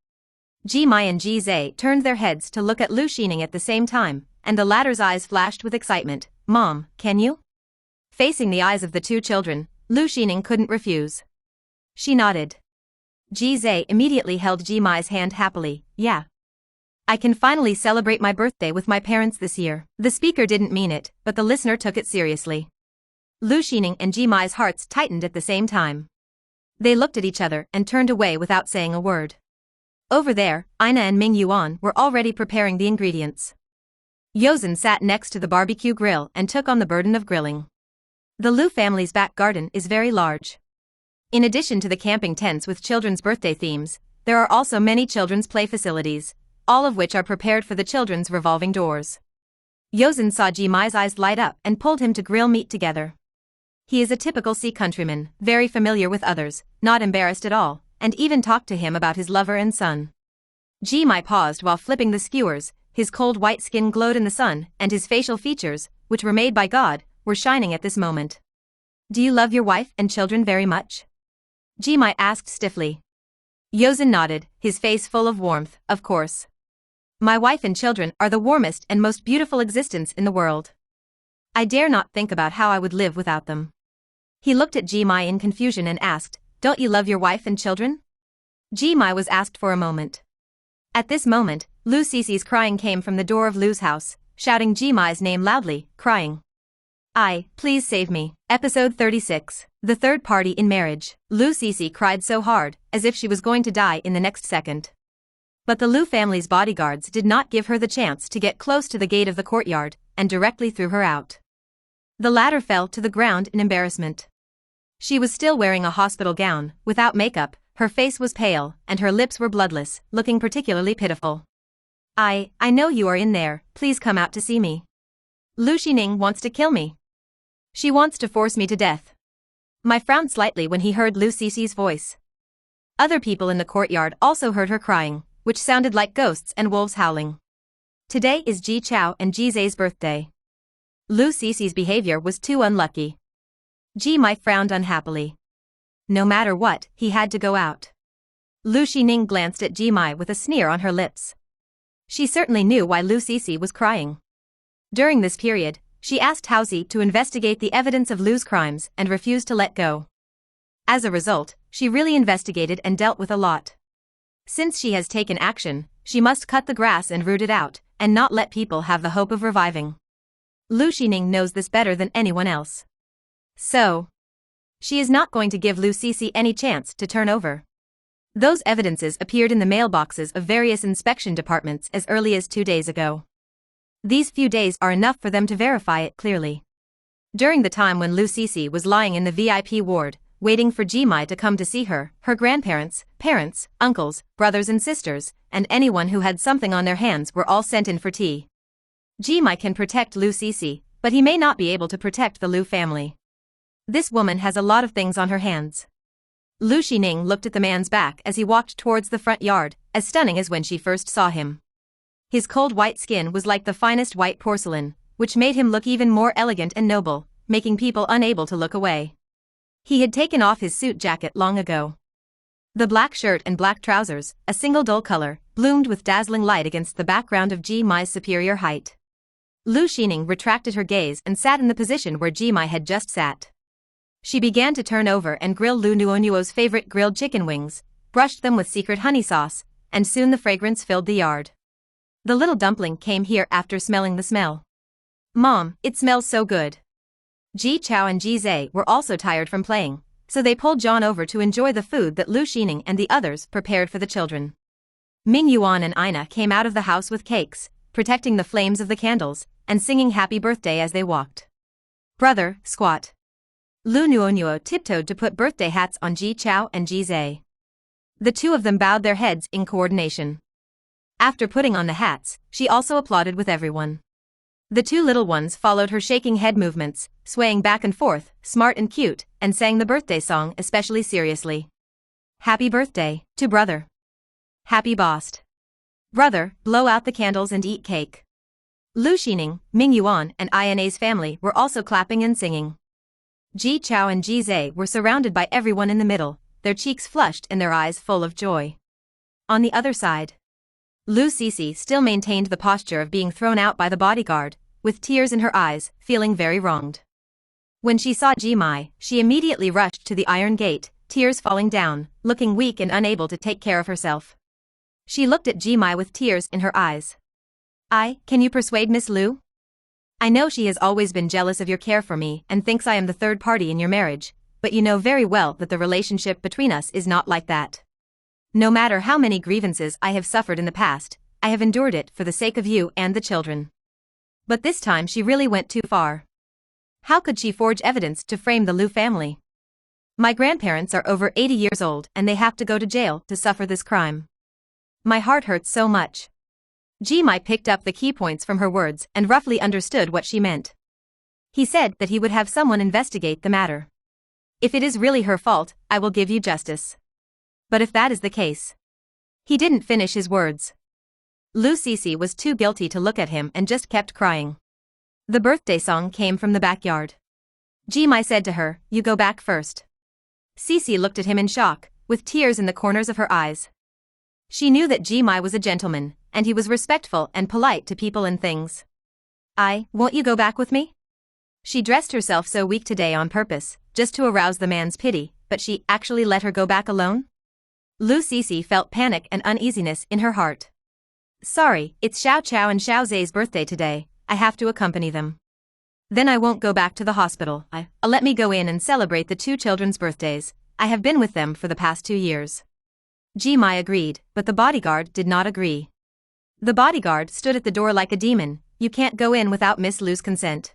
Jimai and Ji Zhe turned their heads to look at Lu Xining at the same time, and the latter's eyes flashed with excitement. "Mom, can you?" Facing the eyes of the 2 children, Lu Xining couldn't refuse. She nodded. Ji Zhe immediately held Jimai's hand happily. "Yeah. I can finally celebrate my birthday with my parents this year." The speaker didn't mean it, but the listener took it seriously. Lu Xining and Jimai's hearts tightened at the same time. They looked at each other and turned away without saying a word. Over there, Ina and Ming Yuan were already preparing the ingredients. Yozen sat next to the barbecue grill and took on the burden of grilling. The Lu family's back garden is very large. In addition to the camping tents with children's birthday themes, there are also many children's play facilities, all of which are prepared for the children's revolving doors. Yozen saw Jimai's eyes light up and pulled him to grill meat together. He is a typical sea countryman, very familiar with others, not embarrassed at all, and even talked to him about his lover and son. Jimai paused while flipping the skewers, his cold white skin glowed in the sun, and his facial features, which were made by God, were shining at this moment. "Do you love your wife and children very much?" Jimai asked stiffly. Yozen nodded, his face full of warmth. "Of course. My wife and children are the warmest and most beautiful existence in the world. I dare not think about how I would live without them." He looked at Jimai in confusion and asked, "Don't you love your wife and children?" Jimai was asked for a moment. At this moment, Lu Sisi's crying came from the door of Lu's house, shouting Jimai's name loudly, crying, Please save me." Episode 36. The third party in marriage. Lu Sisi cried so hard, as if she was going to die in the next second. But the Lu family's bodyguards did not give her the chance to get close to the gate of the courtyard, and directly threw her out. The latter fell to the ground in embarrassment. She was still wearing a hospital gown, without makeup, her face was pale, and her lips were bloodless, looking particularly pitiful. I know you are in there, please come out to see me. Lu Xining wants to kill me. She wants to force me to death." Mai frowned slightly when he heard Lu Sisi's voice. Other people in the courtyard also heard her crying, which sounded like ghosts and wolves howling. Today is Ji Chao and Ji Zai's birthday. Lu Cici's behavior was too unlucky. Ji Mai frowned unhappily. No matter what, he had to go out. Lu Xining glanced at Ji Mai with a sneer on her lips. She certainly knew why Lu Cici was crying. During this period, she asked Haozi to investigate the evidence of Lu's crimes and refused to let go. As a result, she really investigated and dealt with a lot. Since she has taken action, she must cut the grass and root it out, and not let people have the hope of reviving. Lu Xining knows this better than anyone else. So, she is not going to give Lu Cici any chance to turn over. Those evidences appeared in the mailboxes of various inspection departments as early as 2 days ago. These few days are enough for them to verify it clearly. During the time when Lu Cici was lying in the VIP ward, waiting for Ji Mai to come to see her, her grandparents, parents, uncles, brothers and sisters, and anyone who had something on their hands were all sent in for tea. Ji Mai can protect Lu Cici, but he may not be able to protect the Lu family. This woman has a lot of things on her hands. Lu Xining looked at the man's back as he walked towards the front yard, as stunning as when she first saw him. His cold white skin was like the finest white porcelain, which made him look even more elegant and noble, making people unable to look away. He had taken off his suit jacket long ago. The black shirt and black trousers, a single dull color, bloomed with dazzling light against the background of Ji Mai's superior height. Lu Xining retracted her gaze and sat in the position where Ji Mai had just sat. She began to turn over and grill Lu Nuonuo's favorite grilled chicken wings, brushed them with secret honey sauce, and soon the fragrance filled the yard. The little dumpling came here after smelling the smell. Mom, it smells so good. Ji Chao and Ji Zai were also tired from playing, so they pulled John over to enjoy the food that Lu Xining and the others prepared for the children. Ming Yuan and Ina came out of the house with cakes, protecting the flames of the candles, and singing happy birthday as they walked. Brother, squat. Lu Nuonuo tiptoed to put birthday hats on Ji Chao and Ji Zai. The two of them bowed their heads in coordination. After putting on the hats, she also applauded with everyone. The two little ones followed her shaking head movements, swaying back and forth, smart and cute, and sang the birthday song especially seriously. Happy birthday, to brother. Happy bossed. Brother, blow out the candles and eat cake. Lu Xining, Ming Yuan and Ina's family were also clapping and singing. Ji Chao and Ji Zai were surrounded by everyone in the middle, their cheeks flushed and their eyes full of joy. On the other side, Lu Cici still maintained the posture of being thrown out by the bodyguard, with tears in her eyes, feeling very wronged. When she saw Ji Mai, she immediately rushed to the iron gate, tears falling down, looking weak and unable to take care of herself. She looked at Ji Mai with tears in her eyes. Can you persuade Miss Lu? I know she has always been jealous of your care for me and thinks I am the third party in your marriage, but you know very well that the relationship between us is not like that. No matter how many grievances I have suffered in the past, I have endured it for the sake of you and the children. But this time she really went too far. How could she forge evidence to frame the Lu family? My grandparents are over 80 years old and they have to go to jail to suffer this crime. My heart hurts so much. Ji Mai picked up the key points from her words and roughly understood what she meant. He said that he would have someone investigate the matter. If it is really her fault, I will give you justice. But if that is the case. He didn't finish his words. Lu Cici was too guilty to look at him and just kept crying. The birthday song came from the backyard. Ji Mai said to her, "You go back first." Cici looked at him in shock, with tears in the corners of her eyes. She knew that Ji Mai was a gentleman, and he was respectful and polite to people and things. Won't you go back with me? She dressed herself so weak today on purpose, just to arouse the man's pity, but she actually let her go back alone? Lu Cici felt panic and uneasiness in her heart. Sorry, it's Xiao Chao and Xiao Zai's birthday today, I have to accompany them. Then I won't go back to the hospital. Let me go in and celebrate the two children's birthdays. I have been with them for the past 2 years. Ji Mai agreed, but the bodyguard did not agree. The bodyguard stood at the door like a demon. You can't go in without Miss Lu's consent.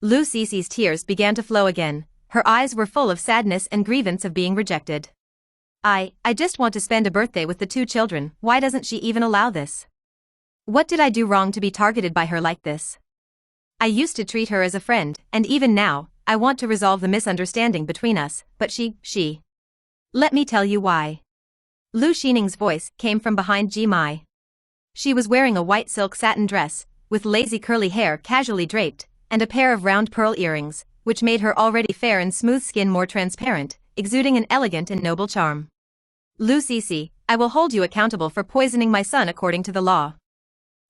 Lu Cici's tears began to flow again. Her eyes were full of sadness and grievance of being rejected. I just want to spend a birthday with the two children. Why doesn't she even allow this? What did I do wrong to be targeted by her like this? I used to treat her as a friend, and even now, I want to resolve the misunderstanding between us, but she. Let me tell you why. Lu Xining's voice came from behind Ji Mai. She was wearing a white silk satin dress, with lazy curly hair casually draped, and a pair of round pearl earrings, which made her already fair and smooth skin more transparent, exuding an elegant and noble charm. Lu Cici, I will hold you accountable for poisoning my son according to the law.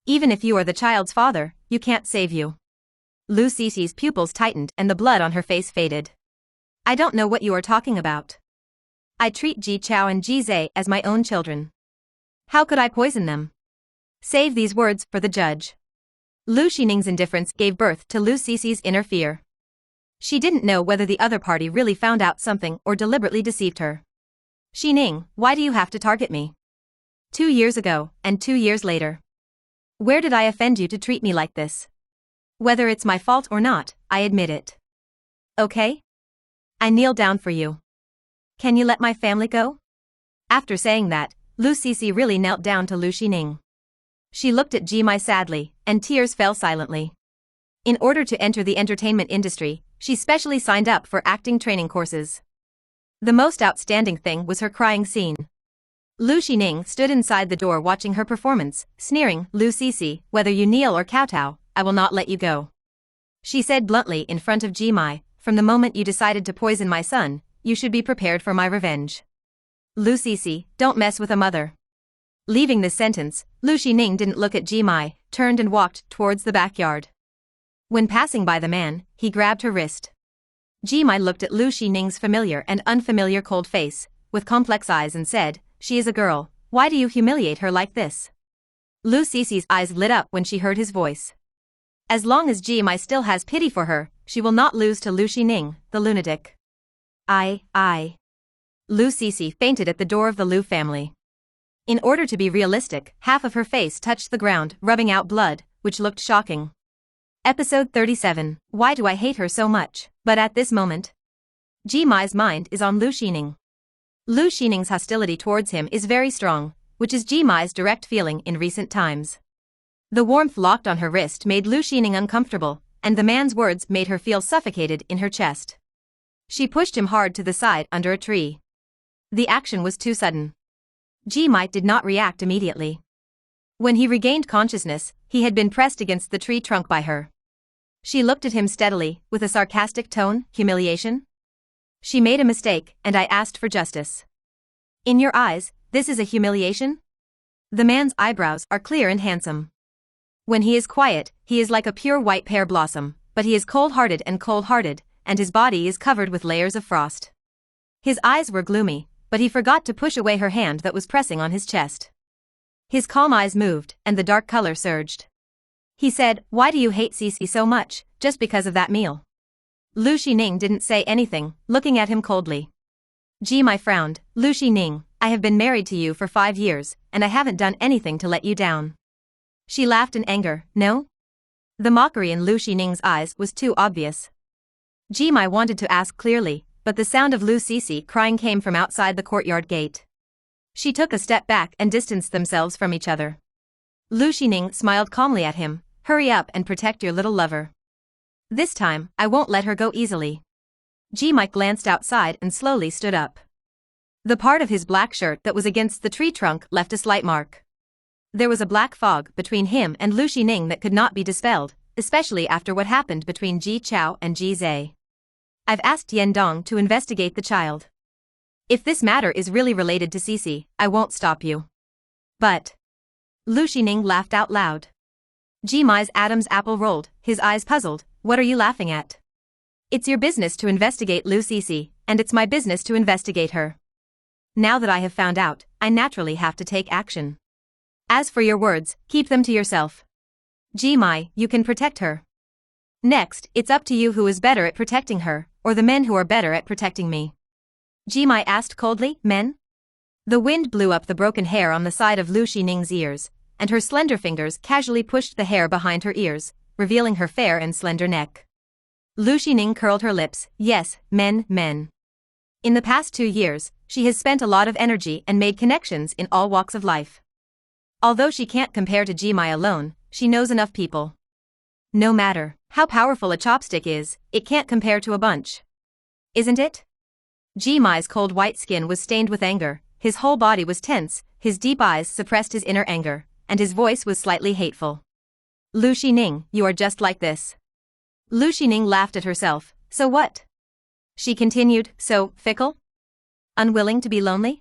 Even if you are the child's father, you can't save you. Lu Cici's pupils tightened and the blood on her face faded. I don't know what you are talking about. I treat Ji Chao and Ji Zhe as my own children. How could I poison them? Save these words for the judge. Lu Xining's indifference gave birth to Lu Cici's inner fear. She didn't know whether the other party really found out something or deliberately deceived her. Xining, why do you have to target me? 2 years ago, and 2 years later. Where did I offend you to treat me like this? Whether it's my fault or not, I admit it. Okay? I kneel down for you. Can you let my family go? After saying that, Lu Cici really knelt down to Lu Xining. She looked at Ji Mai sadly, and tears fell silently. In order to enter the entertainment industry, she specially signed up for acting training courses. The most outstanding thing was her crying scene. Lu Xining stood inside the door watching her performance, sneering, Lu Cici, whether you kneel or kowtow, I will not let you go. She said bluntly in front of Ji Mai, from the moment you decided to poison my son, you should be prepared for my revenge. Lu Cici, don't mess with a mother. Leaving this sentence, Lu Xining didn't look at Ji Mai, turned and walked towards the backyard. When passing by the man, he grabbed her wrist. Ji Mai looked at Lu Xining's familiar and unfamiliar cold face, with complex eyes and said, she is a girl, why do you humiliate her like this? Lu Cici's eyes lit up when she heard his voice. As long as Ji Mai still has pity for her, she will not lose to Lu Xining, the lunatic. I. Lu Cici fainted at the door of the Lu family. In order to be realistic, half of her face touched the ground, rubbing out blood, which looked shocking. Episode 37, Why do I hate her so much? But at this moment, Ji Mai's mind is on Lu Xining. Lu Xining's hostility towards him is very strong, which is Ji Mai's direct feeling in recent times. The warmth locked on her wrist made Lu Xining uncomfortable, and the man's words made her feel suffocated in her chest. She pushed him hard to the side under a tree. The action was too sudden. Ji Mai did not react immediately. When he regained consciousness, he had been pressed against the tree trunk by her. She looked at him steadily, with a sarcastic tone, humiliation? She made a mistake, and I asked for justice. In your eyes, this is a humiliation? The man's eyebrows are clear and handsome. When he is quiet, he is like a pure white pear blossom, but he is cold-hearted, and his body is covered with layers of frost. His eyes were gloomy, but he forgot to push away her hand that was pressing on his chest. His calm eyes moved, and the dark color surged. He said, why do you hate Cici so much, just because of that meal? Lu Xining didn't say anything, looking at him coldly. Ji Mai frowned, Lu Xining, I have been married to you for 5 years, and I haven't done anything to let you down. She laughed in anger, no? The mockery in Lu Xining's eyes was too obvious. Ji Mai wanted to ask clearly, but the sound of Lu Cici crying came from outside the courtyard gate. She took a step back and distanced themselves from each other. Lu Xining smiled calmly at him, hurry up and protect your little lover. This time, I won't let her go easily. Ji Mai glanced outside and slowly stood up. The part of his black shirt that was against the tree trunk left a slight mark. There was a black fog between him and Lu Xining that could not be dispelled, especially after what happened between Ji Chao and Ji Zhe. I've asked Yan Dong to investigate the child. If this matter is really related to Cici, I won't stop you. But... Lu Xining laughed out loud. Ji Mai's Adam's apple rolled, his eyes puzzled, what are you laughing at? It's your business to investigate Lu Cici, and it's my business to investigate her. Now that I have found out, I naturally have to take action. As for your words, keep them to yourself. Ji Mai, you can protect her. Next, it's up to you who is better at protecting her, or the men who are better at protecting me. Ji Mai asked coldly, men? The wind blew up the broken hair on the side of Lu Xining's ears, and her slender fingers casually pushed the hair behind her ears, revealing her fair and slender neck. Lu Xining curled her lips, yes, men. In the past 2 years, she has spent a lot of energy and made connections in all walks of life. Although she can't compare to Ji Mai alone, she knows enough people. No matter how powerful a chopstick is, it can't compare to a bunch. Isn't it? Ji Mai's cold white skin was stained with anger, his whole body was tense, his deep eyes suppressed his inner anger, and his voice was slightly hateful. Lu Xining, you are just like this. Lu Xining laughed at herself. So what? She continued, so fickle? Unwilling to be lonely?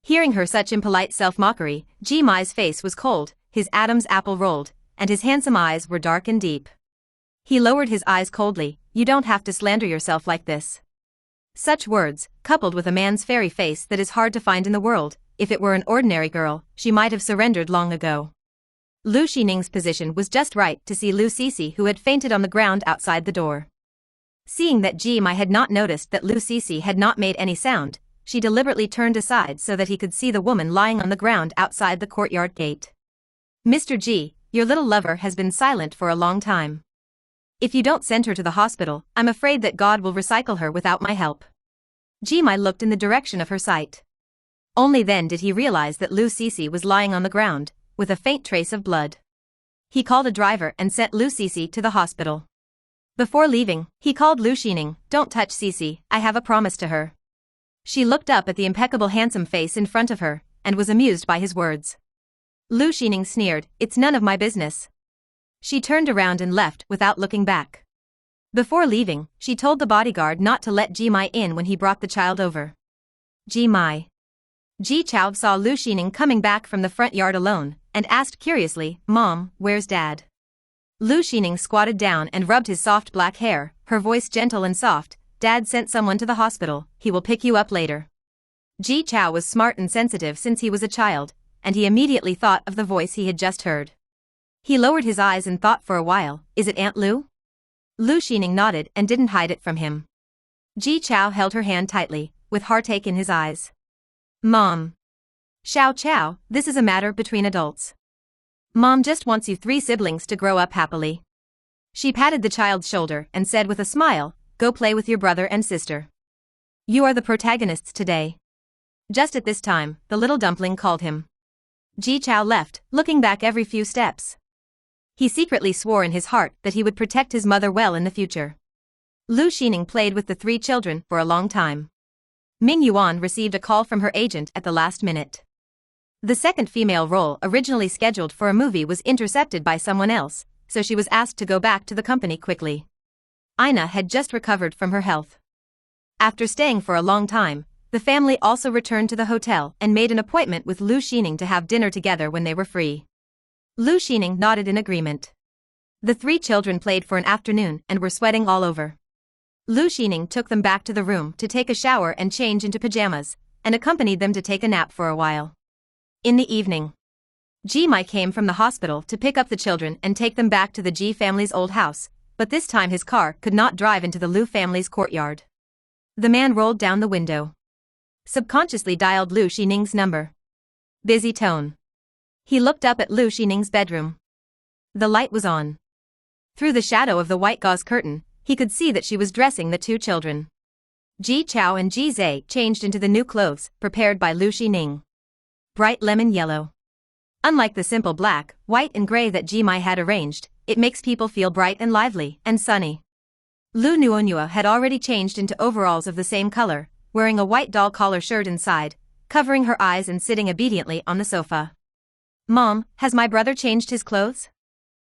Hearing her such impolite self-mockery, Ji Mai's face was cold, his Adam's apple rolled, and his handsome eyes were dark and deep. He lowered his eyes coldly. You don't have to slander yourself like this. Such words, coupled with a man's fairy face that is hard to find in the world, if it were an ordinary girl, she might have surrendered long ago. Lu Xining's position was just right to see Lu Sisi, who had fainted on the ground outside the door. Seeing that Ji Mai had not noticed that Lu Sisi had not made any sound, she deliberately turned aside so that he could see the woman lying on the ground outside the courtyard gate. Mr. Ji, your little lover has been silent for a long time. If you don't send her to the hospital, I'm afraid that God will recycle her without my help. Ji Mai looked in the direction of her sight. Only then did he realize that Lu Sisi was lying on the ground, with a faint trace of blood. He called a driver and sent Lu Sisi to the hospital. Before leaving, he called Lu Xining, don't touch Sisi, I have a promise to her. She looked up at the impeccable handsome face in front of her, and was amused by his words. Lu Xining sneered, it's none of my business. She turned around and left without looking back. Before leaving, she told the bodyguard not to let Ji Mai in when he brought the child over. Ji Mai. Ji Chao saw Lu Xining coming back from the front yard alone, and asked curiously, Mom, where's Dad? Lu Xining squatted down and rubbed his soft black hair, her voice gentle and soft, Dad sent someone to the hospital, he will pick you up later. Ji Chao was smart and sensitive since he was a child, and he immediately thought of the voice he had just heard. He lowered his eyes and thought for a while, is it Aunt Lu? Lu Xining nodded and didn't hide it from him. Ji Chao held her hand tightly, with heartache in his eyes. Mom. Xiao Chao, this is a matter between adults. Mom just wants you 3 siblings to grow up happily. She patted the child's shoulder and said with a smile, go play with your brother and sister. You are the protagonists today. Just at this time, the little dumpling called him. Ji Chao left, looking back every few steps. He secretly swore in his heart that he would protect his mother well in the future. Lu Xining played with the 3 children for a long time. Ming Yuan received a call from her agent at the last minute. The second female role originally scheduled for a movie was intercepted by someone else, so she was asked to go back to the company quickly. Ina had just recovered from her health. After staying for a long time, the family also returned to the hotel and made an appointment with Lu Xining to have dinner together when they were free. Lu Xining nodded in agreement. The 3 children played for an afternoon and were sweating all over. Lu Xining took them back to the room to take a shower and change into pajamas, and accompanied them to take a nap for a while. In the evening, Ji Mai came from the hospital to pick up the children and take them back to the Ji family's old house, but this time his car could not drive into the Lu family's courtyard. The man rolled down the window. Subconsciously dialed Lu Xining's number. Busy tone. He looked up at Lu Xining's bedroom. The light was on. Through the shadow of the white gauze curtain, he could see that she was dressing the 2 children. Ji Chao and Ji Zhe changed into the new clothes prepared by Lu Xining. Bright lemon yellow. Unlike the simple black, white and gray that Ji Mai had arranged, it makes people feel bright and lively and sunny. Lu Nuonua had already changed into overalls of the same color, wearing a white doll collar shirt inside, covering her eyes and sitting obediently on the sofa. Mom, has my brother changed his clothes?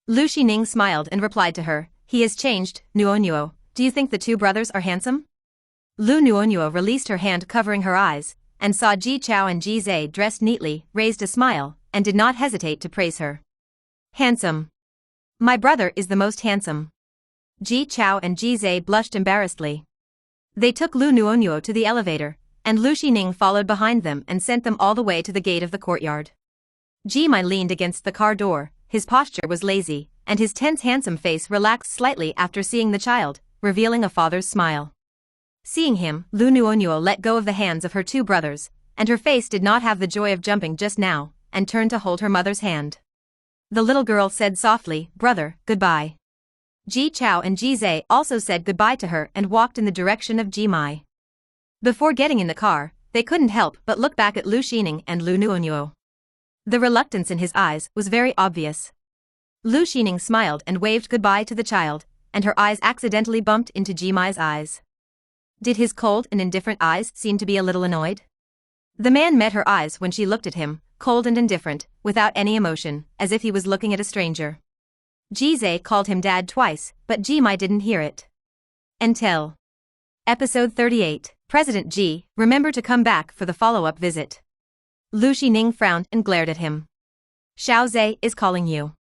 Lu Xining smiled and replied to her, he has changed, Nuonuo, do you think the 2 brothers are handsome? Lu Nuonuo released her hand covering her eyes, and saw Ji Chao and Ji Zhe dressed neatly, raised a smile, and did not hesitate to praise her. Handsome. My brother is the most handsome. Ji Chao and Ji Zhe blushed embarrassedly. They took Lu Nuonuo to the elevator, and Lu Xining followed behind them and sent them all the way to the gate of the courtyard. Ji Mai leaned against the car door, his posture was lazy, and his tense handsome face relaxed slightly after seeing the child, revealing a father's smile. Seeing him, Lu Nuonuo let go of the hands of her 2 brothers, and her face did not have the joy of jumping just now, and turned to hold her mother's hand. The little girl said softly, brother, goodbye. Ji Chao and Ji Zhe also said goodbye to her and walked in the direction of Ji Mai. Before getting in the car, they couldn't help but look back at Lu Xining and Lu Nuonuo. The reluctance in his eyes was very obvious. Lu Xining smiled and waved goodbye to the child, and her eyes accidentally bumped into Ji Mai's eyes. Did his cold and indifferent eyes seem to be a little annoyed? The man met her eyes when she looked at him, cold and indifferent, without any emotion, as if he was looking at a stranger. Ji called him dad twice, but Ji Mai didn't hear it. Until Episode 38, President Ji, remember to come back for the follow-up visit. Lu Xining frowned and glared at him. Xiao Zhe is calling you.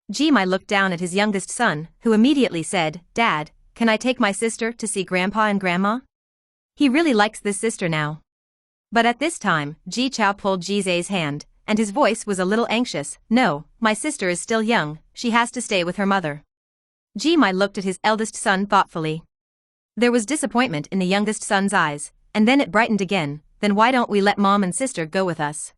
Ji Mai looked down at his youngest son, who immediately said, Dad, can I take my sister to see Grandpa and Grandma? He really likes this sister now. But at this time, Ji Chao pulled Ji Zhe's hand, and his voice was a little anxious. No, my sister is still young, she has to stay with her mother. Ji Mai looked at his eldest son thoughtfully. There was disappointment in the youngest son's eyes, and then it brightened again. Then why don't we let Mom and sister go with us?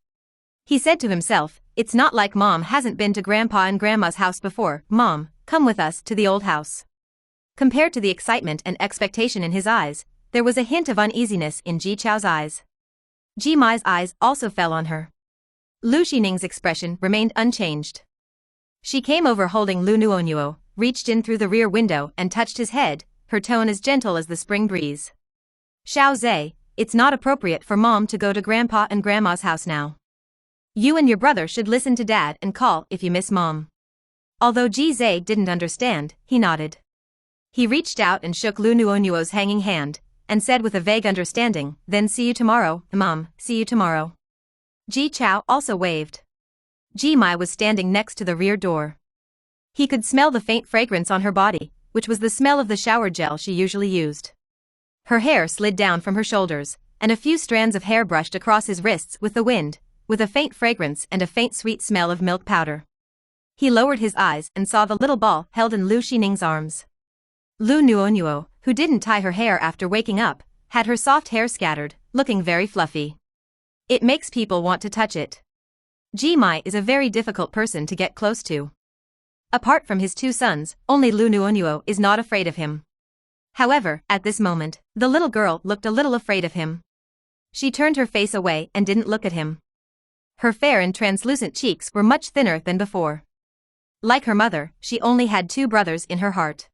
He said to himself, it's not like Mom hasn't been to Grandpa and Grandma's house before. Mom, come with us to the old house. Compared to the excitement and expectation in his eyes, there was a hint of uneasiness in Ji Chao's eyes. Ji Mai's eyes also fell on her. Lu Xining's expression remained unchanged. She came over holding Lu Nuonuo, reached in through the rear window and touched his head, her tone as gentle as the spring breeze. Xiao Zhe, it's not appropriate for Mom to go to Grandpa and Grandma's house now. You and your brother should listen to Dad and call if you miss Mom. Although Ji Zhe didn't understand, he nodded. He reached out and shook Lu Nuonuo's hanging hand, and said with a vague understanding, then see you tomorrow, Mom, see you tomorrow. Ji Chao also waved. Ji Mai was standing next to the rear door. He could smell the faint fragrance on her body, which was the smell of the shower gel she usually used. Her hair slid down from her shoulders, and a few strands of hair brushed across his wrists with the wind, with a faint fragrance and a faint sweet smell of milk powder. He lowered his eyes and saw the little ball held in Lu Xining's arms. Lu Nuonuo, who didn't tie her hair after waking up, had her soft hair scattered, looking very fluffy. It makes people want to touch it. Ji Mai is a very difficult person to get close to. Apart from his two sons, only Lu Nuonuo is not afraid of him. However, at this moment, the little girl looked a little afraid of him. She turned her face away and didn't look at him. Her fair and translucent cheeks were much thinner than before. Like her mother, she only had two brothers in her heart.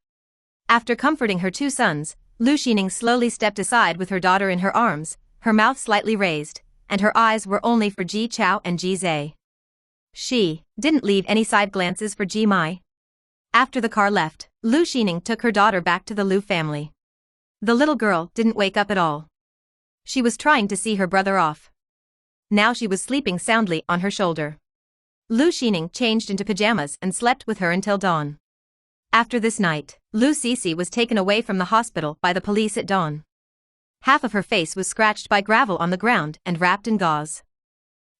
After comforting her two sons, Lu Xining slowly stepped aside with her daughter in her arms, her mouth slightly raised, and her eyes were only for Ji Chao and Ji Zhe. She didn't leave any side glances for Ji Mai. After the car left, Lu Xining took her daughter back to the Lu family. The little girl didn't wake up at all. She was trying to see her brother off. Now she was sleeping soundly on her shoulder. Lu Xining changed into pajamas and slept with her until dawn. After this night, Lu Sisi was taken away from the hospital by the police at dawn. Half of her face was scratched by gravel on the ground and wrapped in gauze.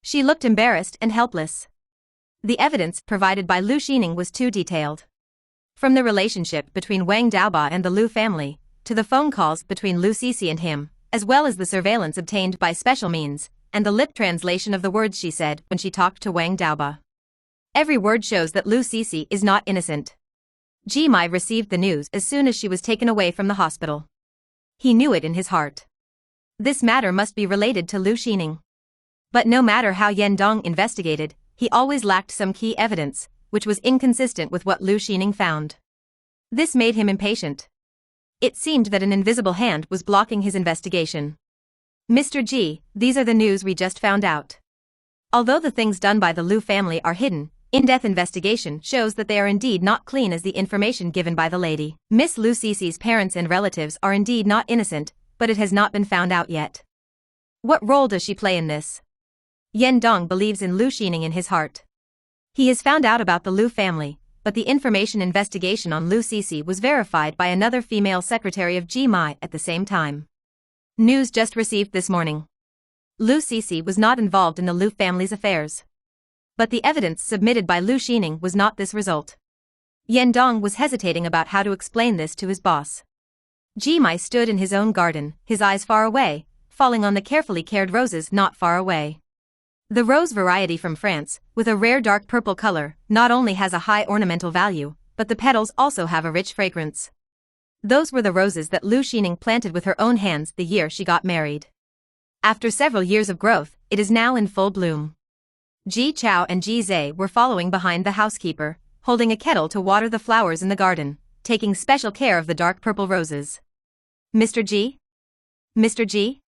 She looked embarrassed and helpless. The evidence provided by Lu Xining was too detailed. From the relationship between Wang Daoba and the Lu family, to the phone calls between Lu Sisi and him, as well as the surveillance obtained by special means, and the lip translation of the words she said when she talked to Wang Daoba. Every word shows that Lu Sisi is not innocent. Ji Mai received the news as soon as she was taken away from the hospital. He knew it in his heart. This matter must be related to Lu Xining. But no matter how Yan Dong investigated, he always lacked some key evidence, which was inconsistent with what Lu Xining found. This made him impatient. It seemed that an invisible hand was blocking his investigation. Mr. Ji, these are the news we just found out. Although the things done by the Lu family are hidden, in-depth investigation shows that they are indeed not clean as the information given by the lady. Miss Lu Sisi's parents and relatives are indeed not innocent, but it has not been found out yet. What role does she play in this? Yan Dong believes in Lu Xining in his heart. He has found out about the Lu family, but the information investigation on Lu Sisi was verified by another female secretary of Ji Mai at the same time. News just received this morning. Lu Sisi was not involved in the Lu family's affairs. But the evidence submitted by Lu Xining was not this result. Yan Dong was hesitating about how to explain this to his boss. Ji Mai stood in his own garden, his eyes far away, falling on the carefully cared roses not far away. The rose variety from France, with a rare dark purple color, not only has a high ornamental value, but the petals also have a rich fragrance. Those were the roses that Lu Xining planted with her own hands the year she got married. After several years of growth, it is now in full bloom. Ji Chao and Ji Zhe were following behind the housekeeper, holding a kettle to water the flowers in the garden, taking special care of the dark purple roses. Mr. Ji? Mr. Ji?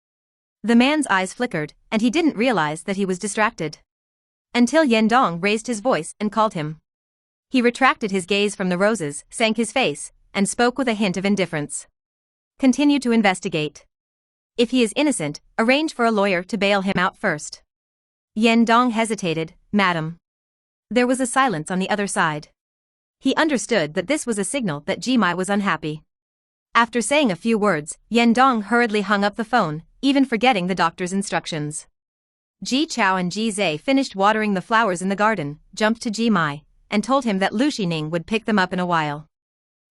The man's eyes flickered, and he didn't realize that he was distracted. Until Yendong raised his voice and called him. He retracted his gaze from the roses, sank his face, and spoke with a hint of indifference. Continue to investigate. If he is innocent, arrange for a lawyer to bail him out first. Yendong hesitated, Madam. There was a silence on the other side. He understood that this was a signal that Jimai was unhappy. After saying a few words, Yendong hurriedly hung up the phone, even forgetting the doctor's instructions. Ji Chao and Ji Zhe finished watering the flowers in the garden, jumped to Jimai, and told him that Lu Xining would pick them up in a while.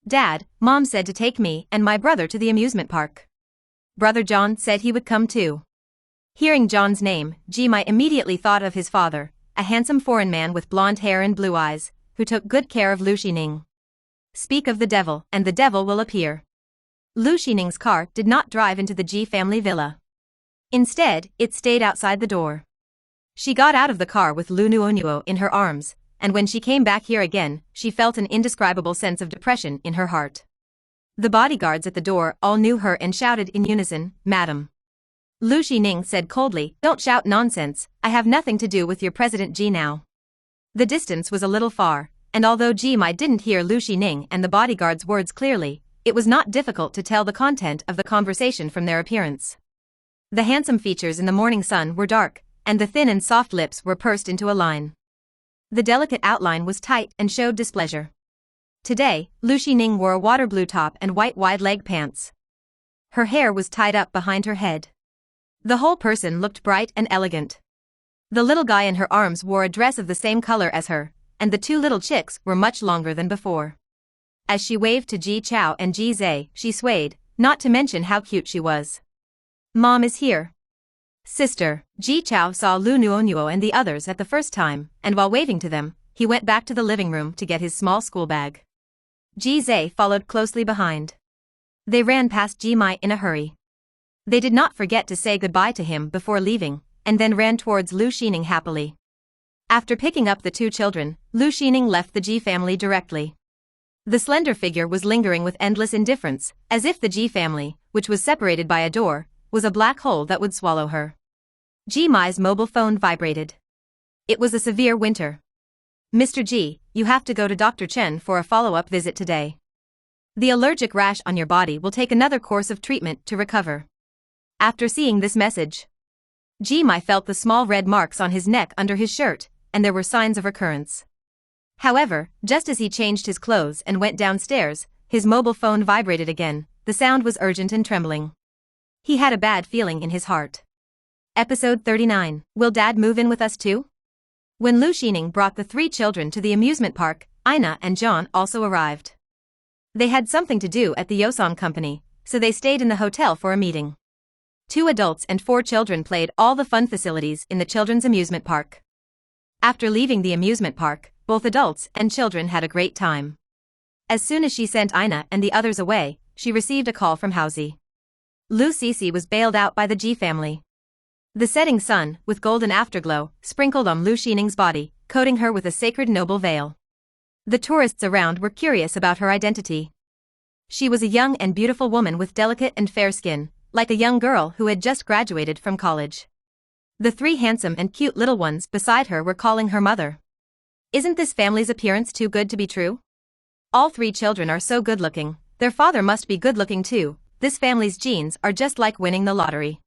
Dad, Mom said to take me and my brother to the amusement park. Brother John said he would come too. Hearing John's name, Jimai immediately thought of his father, a handsome foreign man with blonde hair and blue eyes, who took good care of Lu Xining. Speak of the devil, and the devil will appear. Lu Xining's car did not drive into the Ji family villa. Instead, it stayed outside the door. She got out of the car with Lu Nuonuo in her arms, and when she came back here again, she felt an indescribable sense of depression in her heart. The bodyguards at the door all knew her and shouted in unison, Madam. Lu Xining said coldly, Don't shout nonsense, I have nothing to do with your President Ji now. The distance was a little far, and although Jimai didn't hear Lu Xining and the bodyguard's words clearly, it was not difficult to tell the content of the conversation from their appearance. The handsome features in the morning sun were dark, and the thin and soft lips were pursed into a line. The delicate outline was tight and showed displeasure. Today, Lu Xining wore a water blue top and white wide-leg pants. Her hair was tied up behind her head. The whole person looked bright and elegant. The little guy in her arms wore a dress of the same color as her, and the two little chicks were much longer than before. As she waved to Ji Chao and Ji Zhe, she swayed, not to mention how cute she was. Mom is here. Sister, Ji Chao saw Lu Nuonuo and the others at the first time, and while waving to them, he went back to the living room to get his small school bag. Ji Zhe followed closely behind. They ran past Jimai in a hurry. They did not forget to say goodbye to him before leaving, and then ran towards Lu Xining happily. After picking up the two children, Lu Xining left the Ji family directly. The slender figure was lingering with endless indifference, as if the Ji family, which was separated by a door, was a black hole that would swallow her. Jimai's mobile phone vibrated. It was a severe winter. Mr. Ji, you have to go to Dr. Chen for a follow-up visit today. The allergic rash on your body will take another course of treatment to recover. After seeing this message, Jimai felt the small red marks on his neck under his shirt, and there were signs of recurrence. However, just as he changed his clothes and went downstairs, his mobile phone vibrated again. The sound was urgent and trembling. He had a bad feeling in his heart. Episode 39. Will Dad move in with us too? When Lu Xining brought the three children to the amusement park, Ina and John also arrived. They had something to do at the Yosan company, so they stayed in the hotel for a meeting. 2 adults and 4 children played all the fun facilities in the children's amusement park. After leaving the amusement park, both adults and children had a great time. As soon as she sent Ina and the others away, she received a call from Hausi. Lu Sisi was bailed out by the Ji family. The setting sun, with golden afterglow, sprinkled on Lu Xining's body, coating her with a sacred noble veil. The tourists around were curious about her identity. She was a young and beautiful woman with delicate and fair skin, like a young girl who had just graduated from college. The 3 handsome and cute little ones beside her were calling her mother. Isn't this family's appearance too good to be true? All 3 children are so good-looking, their father must be good-looking too. This family's genes are just like winning the lottery.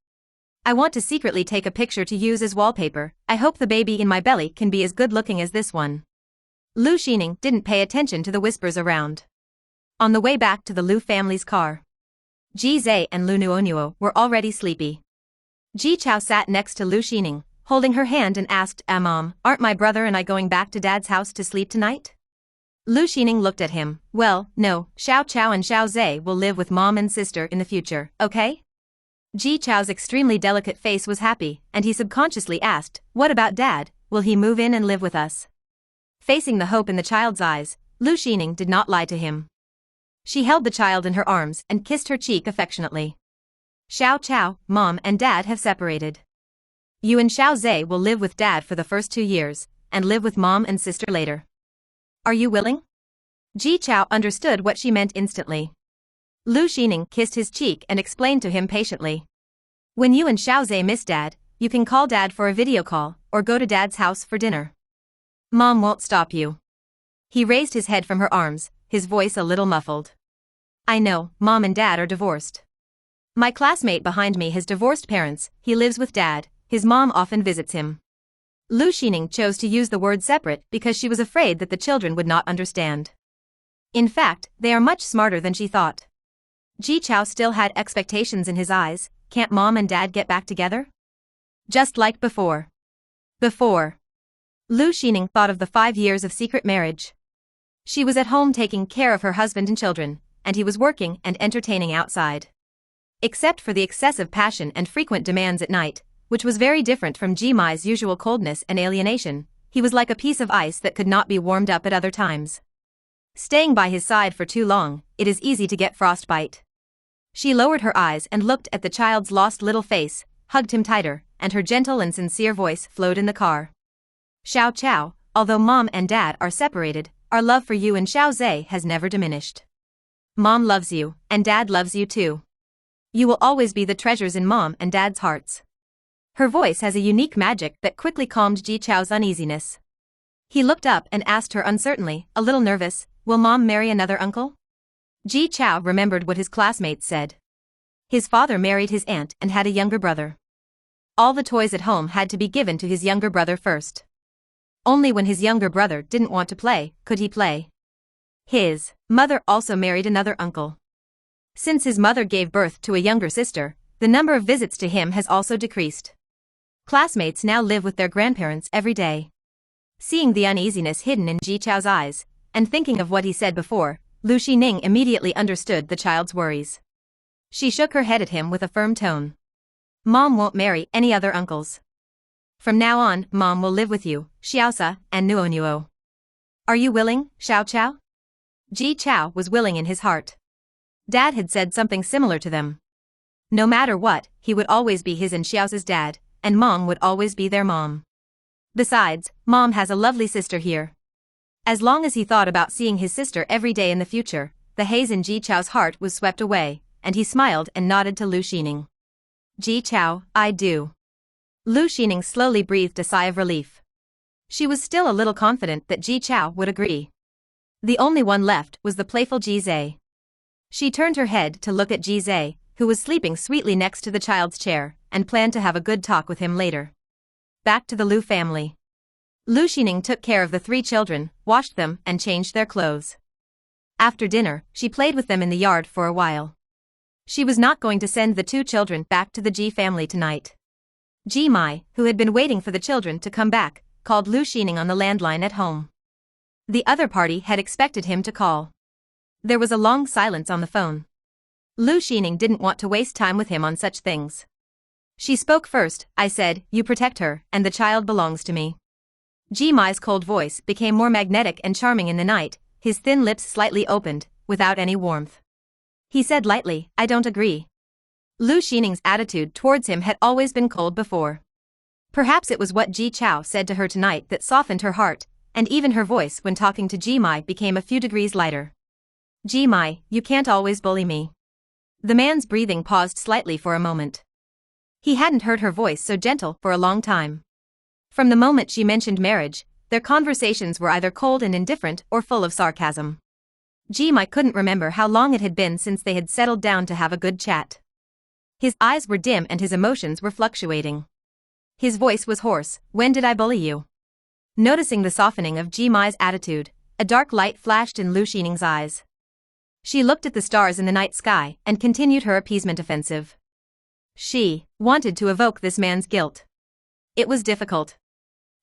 I want to secretly take a picture to use as wallpaper. I hope the baby in my belly can be as good-looking as this one. Lu Xining didn't pay attention to the whispers around. On the way back to the Lu family's car, Ji Zhe and Lu Nuonuo were already sleepy. Ji Chao sat next to Lu Xining, holding her hand and asked, Mom, aren't my brother and I going back to Dad's house to sleep tonight? Lu Xining looked at him. Well, no, Xiao Chao and Xiao Zhe will live with Mom and sister in the future, okay? Ji Chao's extremely delicate face was happy, and he subconsciously asked, what about Dad, will he move in and live with us? Facing the hope in the child's eyes, Lu Xining did not lie to him. She held the child in her arms and kissed her cheek affectionately. Xiao Chao, Mom and Dad have separated. You and Xiao Zhe will live with Dad for the first 2 years, and live with Mom and sister later. Are you willing? Ji Chao understood what she meant instantly. Lu Xining kissed his cheek and explained to him patiently. When you and Xiaozhe miss Dad, you can call Dad for a video call, or go to Dad's house for dinner. Mom won't stop you. He raised his head from her arms, his voice a little muffled. I know, Mom and Dad are divorced. My classmate behind me has divorced parents, he lives with Dad, his mom often visits him. Lu Xining chose to use the word separate because she was afraid that the children would not understand. In fact, they are much smarter than she thought. Ji Chao still had expectations in his eyes. Can't Mom and Dad get back together? Just like before. Before. Lu Xining thought of the 5 years of secret marriage. She was at home taking care of her husband and children, and he was working and entertaining outside. Except for the excessive passion and frequent demands at night, which was very different from Ji Mai's usual coldness and alienation, he was like a piece of ice that could not be warmed up at other times. Staying by his side for too long, it is easy to get frostbite. She lowered her eyes and looked at the child's lost little face, hugged him tighter, and her gentle and sincere voice flowed in the car. Xiao Chao, although Mom and Dad are separated, our love for you and Xiaozhe has never diminished. Mom loves you, and Dad loves you too. You will always be the treasures in Mom and Dad's hearts. Her voice has a unique magic that quickly calmed Ji Chao's uneasiness. He looked up and asked her uncertainly, a little nervous, will Mom marry another uncle? Ji Chao remembered what his classmates said. His father married his aunt and had a younger brother. All the toys at home had to be given to his younger brother first. Only when his younger brother didn't want to play, could he play. His mother also married another uncle. Since his mother gave birth to a younger sister, the number of visits to him has also decreased. Classmates now live with their grandparents every day. Seeing the uneasiness hidden in Ji Chao's eyes, and thinking of what he said before, Lu Xining immediately understood the child's worries. She shook her head at him with a firm tone. Mom won't marry any other uncles. From now on, Mom will live with you, Xiaosa, and Nuo. Are you willing, Xiao Chao? Ji Chao was willing in his heart. Dad had said something similar to them. No matter what, he would always be his and Xiaosa's dad, and Mom would always be their mom. Besides, Mom has a lovely sister here. As long as he thought about seeing his sister every day in the future, the haze in Ji Chao's heart was swept away, and he smiled and nodded to Lu Xining. Ji Chao, I do. Lu Xining slowly breathed a sigh of relief. She was still a little confident that Ji Chao would agree. The only one left was the playful Ji Zhe. She turned her head to look at Ji Zhe, who was sleeping sweetly next to the child's chair, and planned to have a good talk with him later. Back to the Lu family. Lu Xining took care of the 3 children, washed them, and changed their clothes. After dinner, she played with them in the yard for a while. She was not going to send the 2 children back to the Ji family tonight. Ji Mai, who had been waiting for the children to come back, called Lu Xining on the landline at home. The other party had expected him to call. There was a long silence on the phone. Lu Xining didn't want to waste time with him on such things. She spoke first. I said, you protect her, and the child belongs to me. Ji Mai's cold voice became more magnetic and charming in the night, his thin lips slightly opened, without any warmth. He said lightly, I don't agree. Lu Xining's attitude towards him had always been cold before. Perhaps it was what Ji Chao said to her tonight that softened her heart, and even her voice when talking to Ji Mai became a few degrees lighter. Ji Mai, you can't always bully me. The man's breathing paused slightly for a moment. He hadn't heard her voice so gentle for a long time. From the moment she mentioned marriage, their conversations were either cold and indifferent or full of sarcasm. Ji Mai couldn't remember how long it had been since they had settled down to have a good chat. His eyes were dim and his emotions were fluctuating. His voice was hoarse, when did I bully you? Noticing the softening of Ji Mai's attitude, a dark light flashed in Lu Xining's eyes. She looked at the stars in the night sky and continued her appeasement offensive. She wanted to evoke this man's guilt. It was difficult.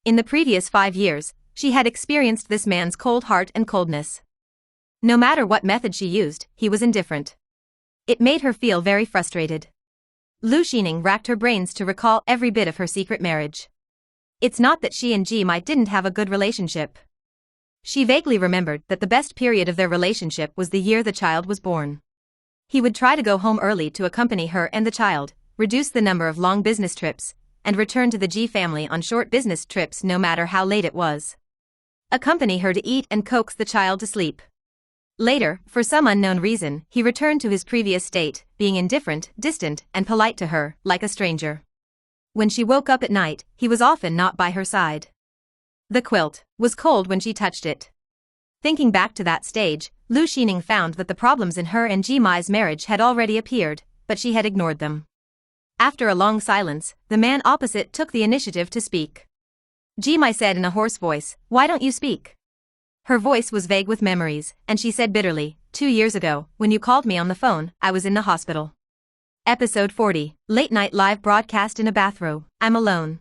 In the previous 5 years, she had experienced this man's cold heart and coldness. No matter what method she used, he was indifferent. It made her feel very frustrated. Lu Xining racked her brains to recall every bit of her secret marriage. It's not that she and Ji Mai didn't have a good relationship. She vaguely remembered that the best period of their relationship was the year the child was born. He would try to go home early to accompany her and the child, reduce the number of long business trips, and return to the Ji family on short business trips no matter how late it was. Accompany her to eat and coax the child to sleep. Later, for some unknown reason, he returned to his previous state, being indifferent, distant, and polite to her, like a stranger. When she woke up at night, he was often not by her side. The quilt was cold when she touched it. Thinking back to that stage, Lu Xining found that the problems in her and Jimai's marriage had already appeared, but she had ignored them. After a long silence, the man opposite took the initiative to speak. Jimai said in a hoarse voice, "Why don't you speak?" Her voice was vague with memories, and she said bitterly, 2 years ago, when you called me on the phone, I was in the hospital. Episode 40, Late Night Live Broadcast in a Bathrobe, I'm alone.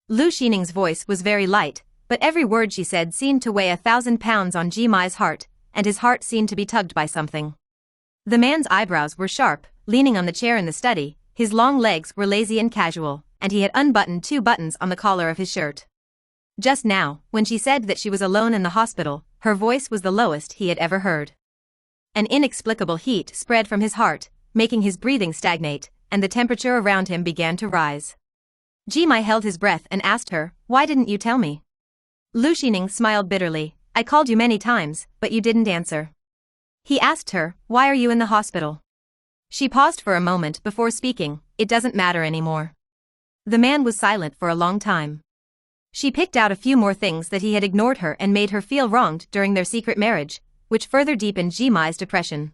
Lu Xining's voice was very light, but every word she said seemed to weigh 1,000 pounds on Jimai's heart, and his heart seemed to be tugged by something. The man's eyebrows were sharp, leaning on the chair in the study, his long legs were lazy and casual, and he had unbuttoned 2 buttons on the collar of his shirt. Just now, when she said that she was alone in the hospital, her voice was the lowest he had ever heard. An inexplicable heat spread from his heart, making his breathing stagnate, and the temperature around him began to rise. Jimai held his breath and asked her, "Why didn't you tell me?" Lu Xining smiled bitterly, "I called you many times, but you didn't answer." He asked her, "Why are you in the hospital?" She paused for a moment before speaking, "It doesn't matter anymore." The man was silent for a long time. She picked out a few more things that he had ignored her and made her feel wronged during their secret marriage, which further deepened Jimai's depression.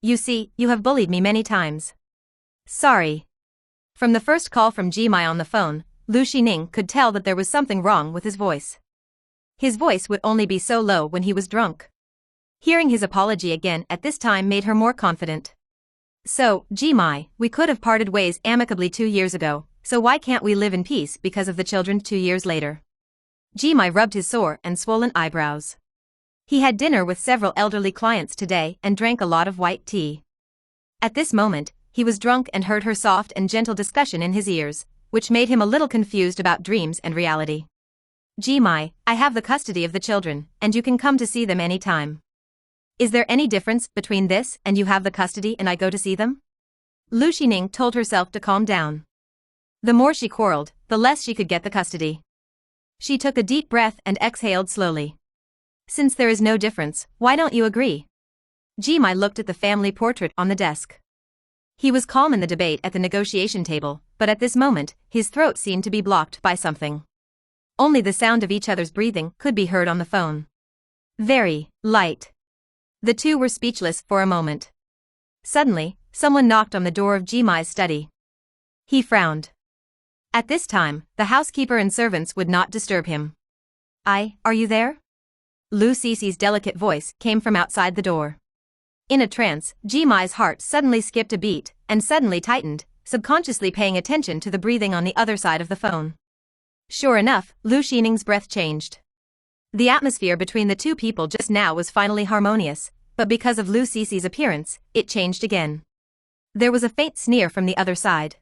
"You see, you have bullied me many times." "Sorry." From the first call from Jimai on the phone, Lu Xining could tell that there was something wrong with his voice. His voice would only be so low when he was drunk. Hearing his apology again at this time made her more confident. "So, Jimai, we could have parted ways amicably 2 years ago, so why can't we live in peace because of the children 2 years later?" Jimai rubbed his sore and swollen eyebrows. He had dinner with several elderly clients today and drank a lot of white tea. At this moment, he was drunk and heard her soft and gentle discussion in his ears, which made him a little confused about dreams and reality. "Jimai, I have the custody of the children, and you can come to see them any time. Is there any difference between this and you have the custody and I go to see them?" Lu Xining told herself to calm down. The more she quarreled, the less she could get the custody. She took a deep breath and exhaled slowly. "Since there is no difference, why don't you agree?" Jimai looked at the family portrait on the desk. He was calm in the debate at the negotiation table, but at this moment, his throat seemed to be blocked by something. Only the sound of each other's breathing could be heard on the phone. Very light. The two were speechless for a moment. Suddenly, someone knocked on the door of Jimai's study. He frowned. At this time, the housekeeper and servants would not disturb him. Are you there?" Lu Cici's delicate voice came from outside the door. In a trance, Jimai's heart suddenly skipped a beat, and suddenly tightened, subconsciously paying attention to the breathing on the other side of the phone. Sure enough, Lu Xining's breath changed. The atmosphere between the two people just now was finally harmonious, but because of Lu Cici's appearance, it changed again. There was a faint sneer from the other side.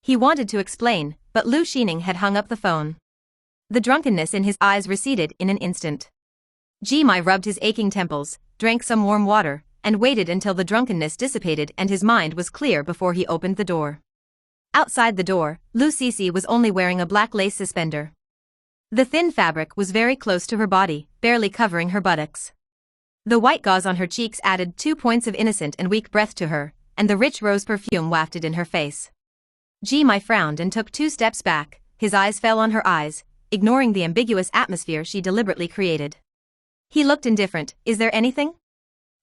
He wanted to explain, but Lu Xining had hung up the phone. The drunkenness in his eyes receded in an instant. Jimai rubbed his aching temples, drank some warm water, and waited until the drunkenness dissipated and his mind was clear before he opened the door. Outside the door, Lu Cici was only wearing a black lace suspender. The thin fabric was very close to her body, barely covering her buttocks. The white gauze on her cheeks added 2 points of innocent and weak breath to her, and the rich rose perfume wafted in her face. Jimai frowned and took 2 steps back, his eyes fell on her eyes, ignoring the ambiguous atmosphere she deliberately created. He looked indifferent. "Is there anything?"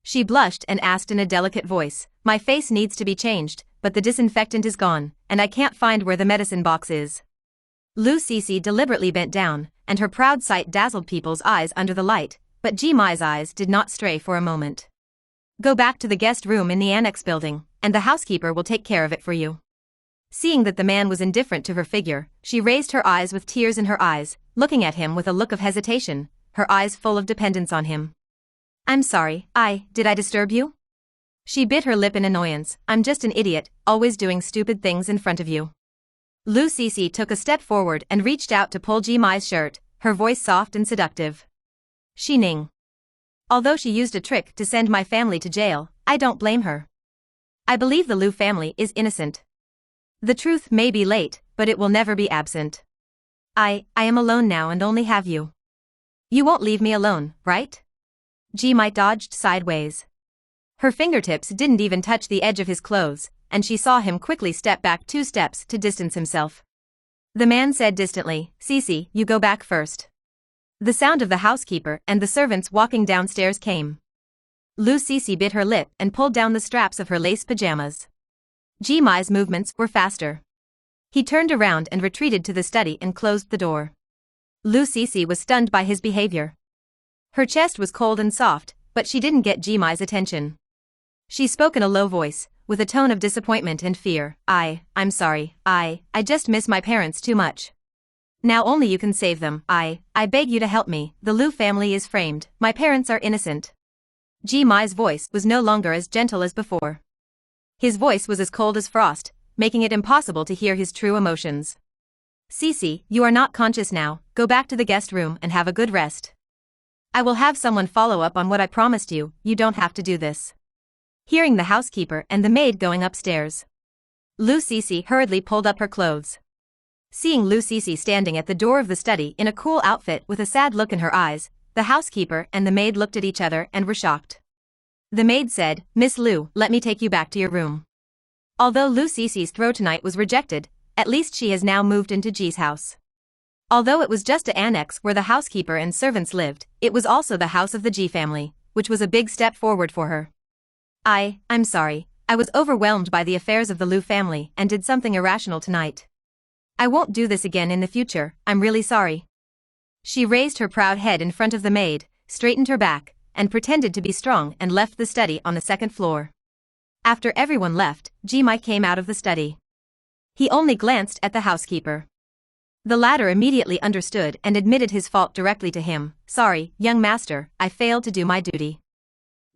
She blushed and asked in a delicate voice, "My face needs to be changed, but the disinfectant is gone, and I can't find where the medicine box is." Lu Cici deliberately bent down, and her proud sight dazzled people's eyes under the light, but Jimai's eyes did not stray for a moment. "Go back to the guest room in the annex building, and the housekeeper will take care of it for you." Seeing that the man was indifferent to her figure, she raised her eyes with tears in her eyes, looking at him with a look of hesitation, her eyes full of dependence on him. "I'm sorry, did I disturb you?" She bit her lip in annoyance. "I'm just an idiot, always doing stupid things in front of you." Lu Cici took a step forward and reached out to pull Jimai's shirt, her voice soft and seductive. "Xining. Although she used a trick to send my family to jail, I don't blame her. I believe the Lu family is innocent. The truth may be late, but it will never be absent. I am alone now and only have you. You won't leave me alone, right?" Ji-mai dodged sideways. Her fingertips didn't even touch the edge of his clothes, and she saw him quickly step back 2 steps to distance himself. The man said distantly, "Cece, you go back first." The sound of the housekeeper and the servants walking downstairs came. Cece bit her lip and pulled down the straps of her lace pajamas. Ji-mai's movements were faster. He turned around and retreated to the study and closed the door. Cece was stunned by his behavior. Her chest was cold and soft, but she didn't get Ji-mai's attention. She spoke in a low voice, with a tone of disappointment and fear. I'm sorry, I just miss my parents too much. Now only you can save them. I beg you to help me. The Lu family is framed. My parents are innocent. Ji-mai's voice was no longer as gentle as before. His voice was as cold as frost, making it impossible to hear his true emotions. "Cece, you are not conscious now. Go back to the guest room and have a good rest. I will have someone follow up on what I promised you. You don't have to do this." Hearing the housekeeper and the maid going upstairs, Cece hurriedly pulled up her clothes. Seeing Cece standing at the door of the study in a cool outfit with a sad look in her eyes, the housekeeper and the maid looked at each other and were shocked. The maid said, "Miss Lu, let me take you back to your room." Although Cece's throw tonight was rejected, at least she has now moved into Ji's house. Although it was just an annex where the housekeeper and servants lived, it was also the house of the Ji family, which was a big step forward for her. I'm sorry, I was overwhelmed by the affairs of the Lu family and did something irrational tonight. I won't do this again in the future, I'm really sorry. She raised her proud head in front of the maid, straightened her back, and pretended to be strong and left the study on the 2nd floor. After everyone left, Ji-mai came out of the study. He only glanced at the housekeeper. The latter immediately understood and admitted his fault directly to him. "Sorry, young master, I failed to do my duty.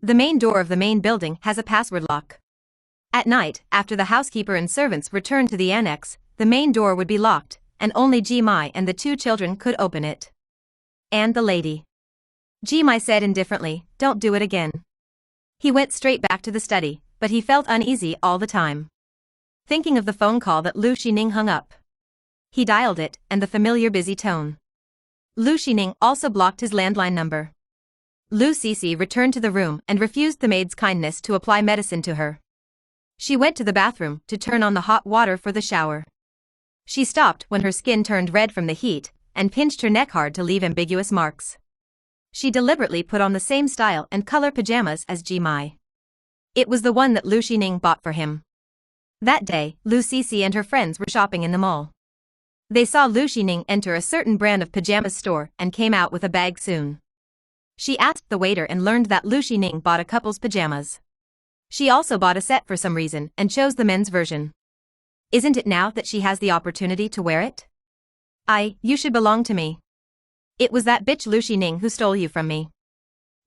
The main door of the main building has a password lock. At night, after the housekeeper and servants returned to the annex, the main door would be locked, and only Ji-mai and the 2 children could open it." "And the lady?" Ji-mai said indifferently, "Don't do it again." He went straight back to the study, but he felt uneasy all the time, thinking of the phone call that Lu Xining hung up. He dialed it, and the familiar busy tone. Lu Xining also blocked his landline number. Cece returned to the room and refused the maid's kindness to apply medicine to her. She went to the bathroom to turn on the hot water for the shower. She stopped when her skin turned red from the heat, and pinched her neck hard to leave ambiguous marks. She deliberately put on the same style and color pajamas as Ji-mai. It was the one that Lu Xining bought for him. That day, Cece and her friends were shopping in the mall. They saw Lu Xining enter a certain brand of pajamas store and came out with a bag soon. She asked the waiter and learned that Lu Xining bought a couple's pajamas. She also bought a set for some reason and chose the men's version. Isn't it now that she has the opportunity to wear it? You should belong to me. It was that bitch Lu Xining who stole you from me.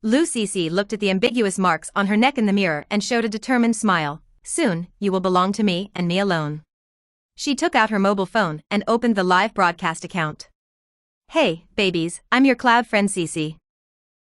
Cece looked at the ambiguous marks on her neck in the mirror and showed a determined smile. "Soon, you will belong to me and me alone." She took out her mobile phone and opened the live broadcast account. "Hey, babies, I'm your cloud friend Cece.